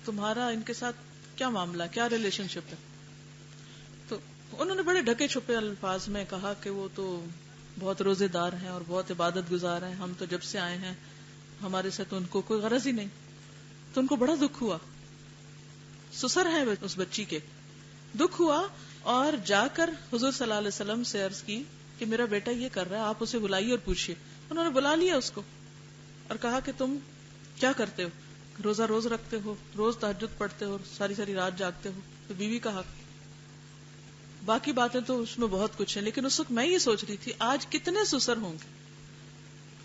[SPEAKER 1] تمہارا ان کے ساتھ کیا معاملہ، کیا ریلیشن شپ ہے. تو انہوں نے بڑے ڈھکے چھپے الفاظ میں کہا کہ وہ تو بہت روزے دار ہیں اور بہت عبادت گزار ہیں، ہم تو جب سے آئے ہیں ہمارے سے تو ان کو کوئی غرض ہی نہیں. تو ان کو بڑا دکھ ہوا، سسر ہیں اس بچی کے، دکھ ہوا اور جا کر حضور صلی اللہ علیہ وسلم سے عرض کی کہ میرا بیٹا یہ کر رہا ہے، آپ اسے بلائیے اور پوچھیے. انہوں نے بلا لیا اس کو اور کہا کہ تم کیا کرتے ہو؟ روزہ روز رکھتے ہو، روز تہجد پڑھتے ہو، ساری ساری رات جاگتے ہو. تو بیوی کا حق. باقی باتیں تو اس میں بہت کچھ ہیں، لیکن اس وقت میں یہ سوچ رہی تھی آج کتنے سسر ہوں گے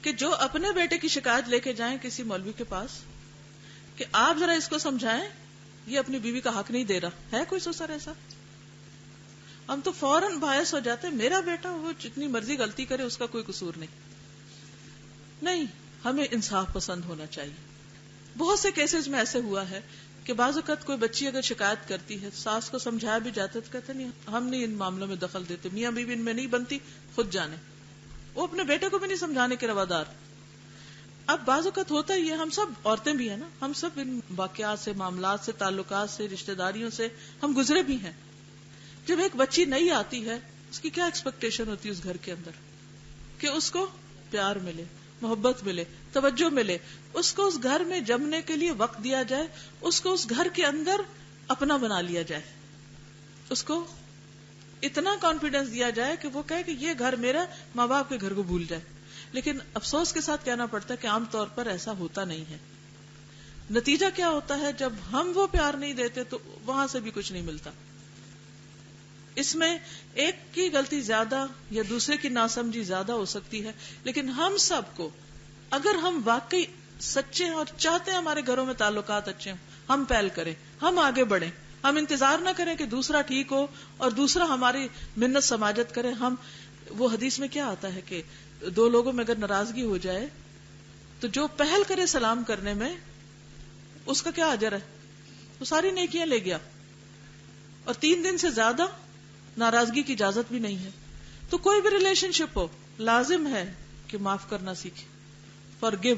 [SPEAKER 1] کہ جو اپنے بیٹے کی شکایت لے کے جائیں کسی مولوی کے پاس کہ آپ ذرا اس کو سمجھائیں، یہ اپنی بیوی کا حق نہیں دے رہا. ہے کوئی سسر ایسا؟ ہم تو فوراً باعث ہو جاتے ہیں میرا بیٹا وہ جتنی مرضی غلطی کرے اس کا کوئی قصور نہیں. ہمیں انصاف پسند ہونا چاہیے. بہت سے کیسز میں ایسے ہوا ہے کہ بعض اوقات کوئی بچی اگر شکایت کرتی ہے، ساس کو سمجھایا بھی جاتا ہے تو کہتے نہیں ہم نہیں ان معاملوں میں دخل دیتے، میاں بیوی ان میں نہیں بنتی، خود جانے. وہ اپنے بیٹے کو بھی نہیں سمجھانے کے روادار. اب بعض اوقات ہوتا ہی ہے، ہم سب عورتیں بھی ہیں نا، ہم سب ان واقعات سے، معاملات سے، تعلقات سے، رشتہ داریوں سے ہم گزرے بھی ہیں. جب ایک بچی نئی آتی ہے اس کی کیا ایکسپیکٹیشن ہوتی ہے اس گھر کے اندر کہ اس کو پیار ملے، محبت ملے، توجہ ملے، اس کو اس گھر میں جمنے کے لیے وقت دیا جائے، اس کو اس گھر کے اندر اپنا بنا لیا جائے، اس کو اتنا کانفیڈنس دیا جائے کہ وہ کہے کہ یہ گھر میرا، ماں باپ کے گھر کو بھول جائے. لیکن افسوس کے ساتھ کہنا پڑتا ہے کہ عام طور پر ایسا ہوتا نہیں ہے. نتیجہ کیا ہوتا ہے؟ جب ہم وہ پیار نہیں دیتے تو وہاں سے بھی کچھ نہیں ملتا. اس میں ایک کی غلطی زیادہ یا دوسرے کی ناسمجھی زیادہ ہو سکتی ہے، لیکن ہم سب کو اگر ہم واقعی سچے ہیں اور چاہتے ہیں ہمارے گھروں میں تعلقات اچھے ہوں، ہم پہل کریں، ہم آگے بڑھیں، ہم انتظار نہ کریں کہ دوسرا ٹھیک ہو اور دوسرا ہماری منت سماجت کرے. وہ حدیث میں کیا آتا ہے کہ دو لوگوں میں اگر ناراضگی ہو جائے تو جو پہل کرے سلام کرنے میں اس کا کیا اجر ہے؟ وہ ساری نیکیاں لے گیا. اور 3 دن سے زیادہ ناراضگی کی اجازت بھی نہیں ہے. تو کوئی بھی ریلیشن شپ ہو، لازم ہے کہ معاف کرنا سیکھے، فارگیو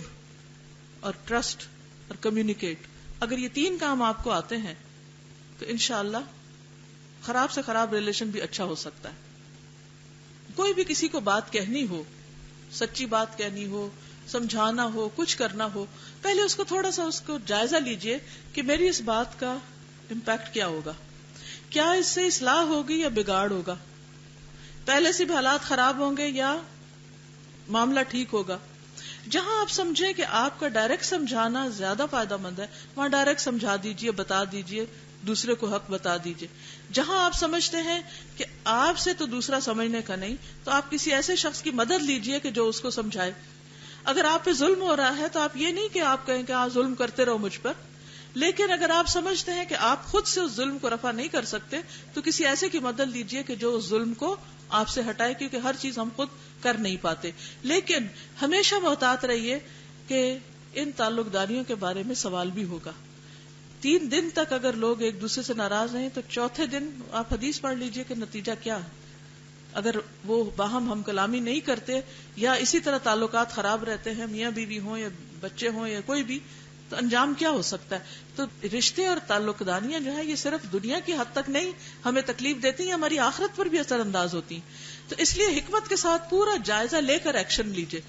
[SPEAKER 1] اور ٹرسٹ اور کمیونیکیٹ. اگر یہ 3 کام آپ کو آتے ہیں تو انشاءاللہ خراب سے خراب ریلیشن بھی اچھا ہو سکتا ہے. کوئی بھی کسی کو بات کہنی ہو، سچی بات کہنی ہو، سمجھانا ہو، کچھ کرنا ہو، پہلے اس کو تھوڑا سا اس کو جائزہ لیجئے کہ میری اس بات کا امپیکٹ کیا ہوگا، کیا اس سے اصلاح ہوگی یا بگاڑ ہوگا، پہلے سے بھی حالات خراب ہوں گے یا معاملہ ٹھیک ہوگا. جہاں آپ سمجھیں کہ آپ کا ڈائریکٹ سمجھانا زیادہ فائدہ مند ہے وہاں ڈائریکٹ سمجھا دیجئے، بتا دیجئے، دوسرے کو حق بتا دیجئے. جہاں آپ سمجھتے ہیں کہ آپ سے تو دوسرا سمجھنے کا نہیں، تو آپ کسی ایسے شخص کی مدد لیجئے کہ جو اس کو سمجھائے. اگر آپ پہ ظلم ہو رہا ہے تو آپ یہ نہیں کہ آپ کہیں کہ آپ ظلم کرتے رہو مجھ پر، لیکن اگر آپ سمجھتے ہیں کہ آپ خود سے اس ظلم کو رفع نہیں کر سکتے تو کسی ایسے کی مدد لیجئے کہ جو اس ظلم کو آپ سے ہٹائے، کیونکہ ہر چیز ہم خود کر نہیں پاتے. لیکن ہمیشہ محتاط رہیے کہ ان تعلق داریوں کے بارے میں سوال بھی ہوگا. 3 دن تک اگر لوگ ایک دوسرے سے ناراض رہیں تو چوتھے دن آپ حدیث پڑھ لیجئے کہ نتیجہ کیا ہے. اگر وہ باہم ہم کلامی نہیں کرتے یا اسی طرح تعلقات خراب رہتے ہیں، میاں بیوی ہوں یا بچے ہوں یا کوئی بھی، تو انجام کیا ہو سکتا ہے؟ تو رشتے اور تعلق داریاں جو ہے یہ صرف دنیا کی حد تک نہیں ہمیں تکلیف دیتی ہیں، ہماری آخرت پر بھی اثر انداز ہوتی ہیں. تو اس لیے حکمت کے ساتھ پورا جائزہ لے کر ایکشن لیجئے.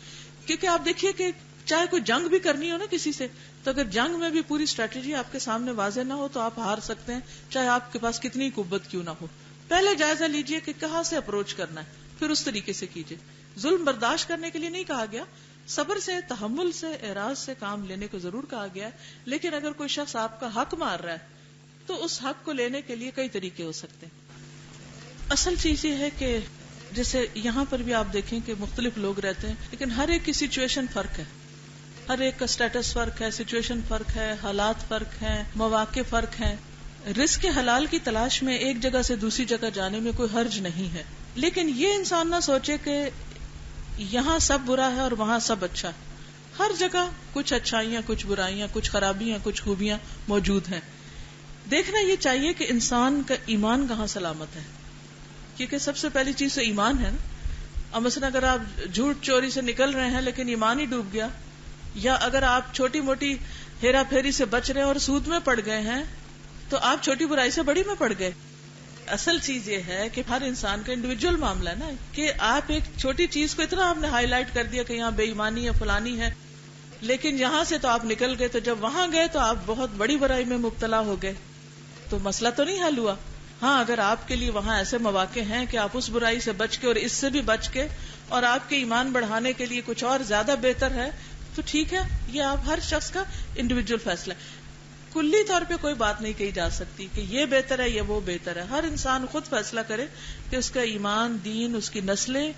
[SPEAKER 1] کیونکہ آپ دیکھیے کہ چاہے کوئی جنگ بھی کرنی ہو نا کسی سے، تو اگر جنگ میں بھی پوری اسٹریٹجی آپ کے سامنے واضح نہ ہو تو آپ ہار سکتے ہیں، چاہے آپ کے پاس کتنی قوت کیوں نہ ہو. پہلے جائزہ لیجئے کہ کہاں سے اپروچ کرنا ہے، پھر اس طریقے سے کیجئے. ظلم برداشت کرنے کے لیے نہیں کہا گیا، صبر سے، تحمل سے، اعراض سے کام لینے کو ضرور کہا گیا ہے. لیکن اگر کوئی شخص آپ کا حق مار رہا ہے تو اس حق کو لینے کے لیے کئی طریقے ہو سکتے ہیں. اصل چیز یہ ہے کہ جیسے یہاں پر بھی آپ دیکھیں کہ مختلف لوگ رہتے ہیں، لیکن ہر ایک کی سچویشن فرق ہے، ہر ایک کا سٹیٹس فرق ہے، سچویشن فرق ہے، حالات فرق ہیں، مواقع فرق ہیں. رزق حلال کی تلاش میں ایک جگہ سے دوسری جگہ جانے میں کوئی حرج نہیں ہے، لیکن یہ انسان نہ سوچے کہ یہاں سب برا ہے اور وہاں سب اچھا. ہر جگہ کچھ اچھائیاں، کچھ برائیاں، کچھ خرابیاں، کچھ خوبیاں موجود ہیں. دیکھنا یہ چاہیے کہ انسان کا ایمان کہاں سلامت ہے، کیونکہ سب سے پہلی چیز تو ایمان ہے نا. اب مثلا اگر آپ جھوٹ چوری سے نکل رہے ہیں لیکن ایمان ہی ڈوب گیا، یا اگر آپ چھوٹی موٹی ہیرا پھیری سے بچ رہے ہیں اور سود میں پڑ گئے ہیں تو آپ چھوٹی برائی سے بڑی میں پڑ گئے. اصل چیز یہ ہے کہ ہر انسان کا انڈیویجول معاملہ ہے نا، کہ آپ ایک چھوٹی چیز کو اتنا آپ نے ہائی لائٹ کر دیا کہ یہاں بے ایمانی ہے، فلانی ہے، لیکن یہاں سے تو آپ نکل گئے، تو جب وہاں گئے تو آپ بہت بڑی برائی میں مبتلا ہو گئے. تو مسئلہ تو نہیں حل ہوا. ہاں اگر آپ کے لیے وہاں ایسے مواقع ہیں کہ آپ اس برائی سے بچ کے اور اس سے بھی بچ کے اور آپ کے ایمان بڑھانے کے لیے کچھ اور زیادہ بہتر ہے تو ٹھیک ہے، یہ آپ ہر شخص کا انڈیویجول فیصلہ ہے. کلی طور پہ کوئی بات نہیں کہی جا سکتی کہ یہ بہتر ہے یا وہ بہتر ہے. ہر انسان خود فیصلہ کرے کہ اس کا ایمان، دین، اس کی نسلیں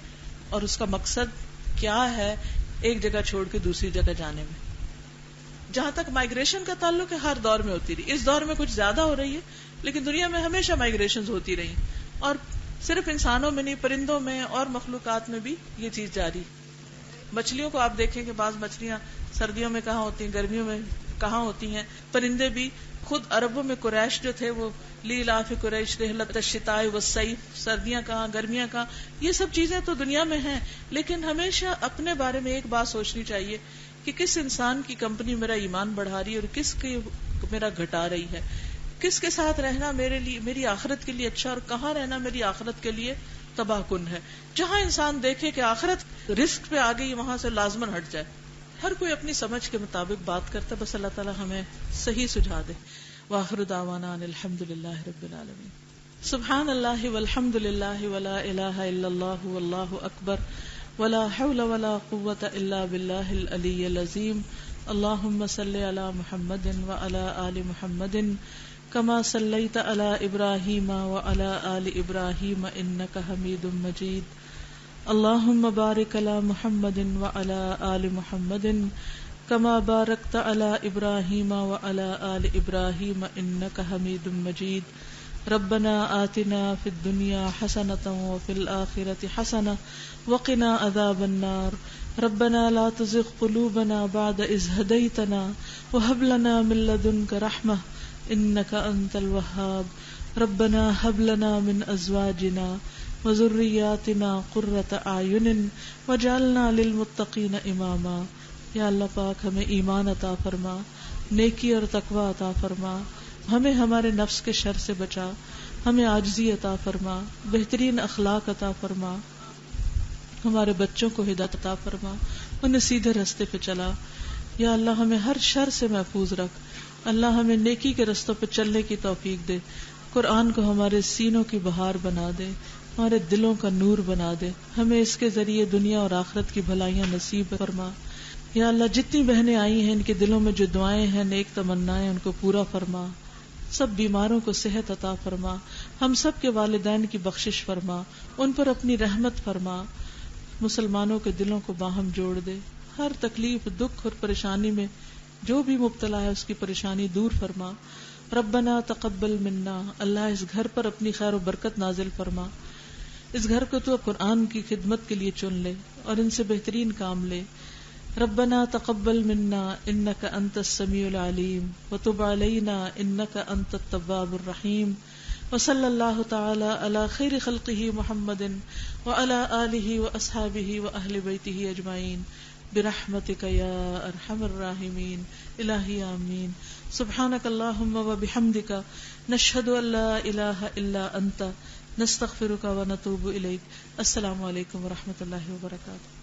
[SPEAKER 1] اور اس کا مقصد کیا ہے ایک جگہ چھوڑ کے دوسری جگہ جانے میں. جہاں تک مائگریشن کا تعلق ہے، ہر دور میں ہوتی رہی. اس دور میں کچھ زیادہ ہو رہی ہے، لیکن دنیا میں ہمیشہ مائگریشن ہوتی رہی، اور صرف انسانوں میں نہیں، پرندوں میں اور مخلوقات میں بھی یہ چیز جاری. مچھلیوں کو آپ دیکھیں کہ بعض مچھلیاں سردیوں میں کہاں ہوتی ہیں، گرمیوں میں کہاں ہوتی ہیں. پرندے بھی خود عربوں میں قریش جو تھے وہ لیلاف قریش رحلۃ الشتاء والصیف، سردیاں کہاں، گرمیاں کہاں، یہ سب چیزیں تو دنیا میں ہیں. لیکن ہمیشہ اپنے بارے میں ایک بات سوچنی چاہیے کہ کس انسان کی کمپنی میرا ایمان بڑھا رہی ہے اور کس کی میرا گھٹا رہی ہے، کس کے ساتھ رہنا میرے لیے، میری آخرت کے لیے اچھا، اور کہاں رہنا میری آخرت کے لیے تباہ کن ہے. جہاں انسان دیکھے کہ آخرت رزق پہ آ گئی، وہاں سے لازمن ہٹ جائے. ہر کوئی اپنی سمجھ کے مطابق بات کرتا، بس اللہ تعالی ہمیں صحیح سجھا دے. وآخر دعوانا ان الحمد للہ رب العالمین. سبحان اللہ والحمد للہ ولا الہ الا اللہ واللہ اکبر ولا حول ولا قوة الا باللہ العلی العظیم. اللہم صلی علی محمد وعلی آل محمد کما صلیت علی ابراہیم وعلی آل ابراہیم انک حمید مجید. اللہم بارک علی محمد وعلی آل محمد کما بارکت علی ابراہیم وعلی آل ابراہیم انک حمید مجید. ربنا آتنا فی الدنیا حسنۃ وفی الآخرۃ حسنۃ وقنا عذاب النار. ربنا لا تزغ قلوبنا بعد اذ ہدیتنا وہب لنا من لدنک رحمۃ انک انت الوہاب. ربنا هب لنا من ازواجنا وذریاتنا قرۃ اعین واجعلنا للمتقین اماما. یا اللہ پاک ہمیں ایمان عطا فرما، نیکی اور تقوی عطا فرما، ہمیں ہمارے نفس کے شر سے بچا، ہمیں عاجزی عطا فرما، بہترین اخلاق عطا فرما، ہمارے بچوں کو ہدایت عطا فرما، انہیں سیدھے راستے پہ چلا. یا اللہ ہمیں ہر شر سے محفوظ رکھ. اللہ ہمیں نیکی کے رستوں پہ چلنے کی توفیق دے. قرآن کو ہمارے سینوں کی بہار بنا دے، ہمارے دلوں کا نور بنا دے. ہمیں اس کے ذریعے دنیا اور آخرت کی بھلائیاں نصیب فرما. یا اللہ جتنی بہنیں آئی ہیں ان کے دلوں میں جو دعائیں ہیں، نیک تمنائیں، ان کو پورا فرما. سب بیماروں کو صحت عطا فرما. ہم سب کے والدین کی بخشش فرما، ان پر اپنی رحمت فرما. مسلمانوں کے دلوں کو باہم جوڑ دے. ہر تکلیف، دکھ اور پریشانی میں جو بھی مبتلا ہے اس کی پریشانی دور فرما. ربنا تقبل منا، اللہ اس گھر پر اپنی خیر و برکت نازل فرما. اس گھر کو تو قرآن کی خدمت کے لیے چن لے اور ان سے بہترین کام لے. ربنا تقبل منا انک انت السمیع العلیم وتب علینا انک انت التواب الرحیم. وصلی اللہ تعالی علی خیر خلقہ محمد وعلی آلہ واصحابہ واہل بیتہ اجمعین برحمتک یا ارحم الراحمین. الہی آمین. سبحانک اللہم وبحمدک نشہد ان لا الہ الا انت نستغفرک ونتوب الیک. السلام علیکم ورحمۃ اللہ وبرکاتہ.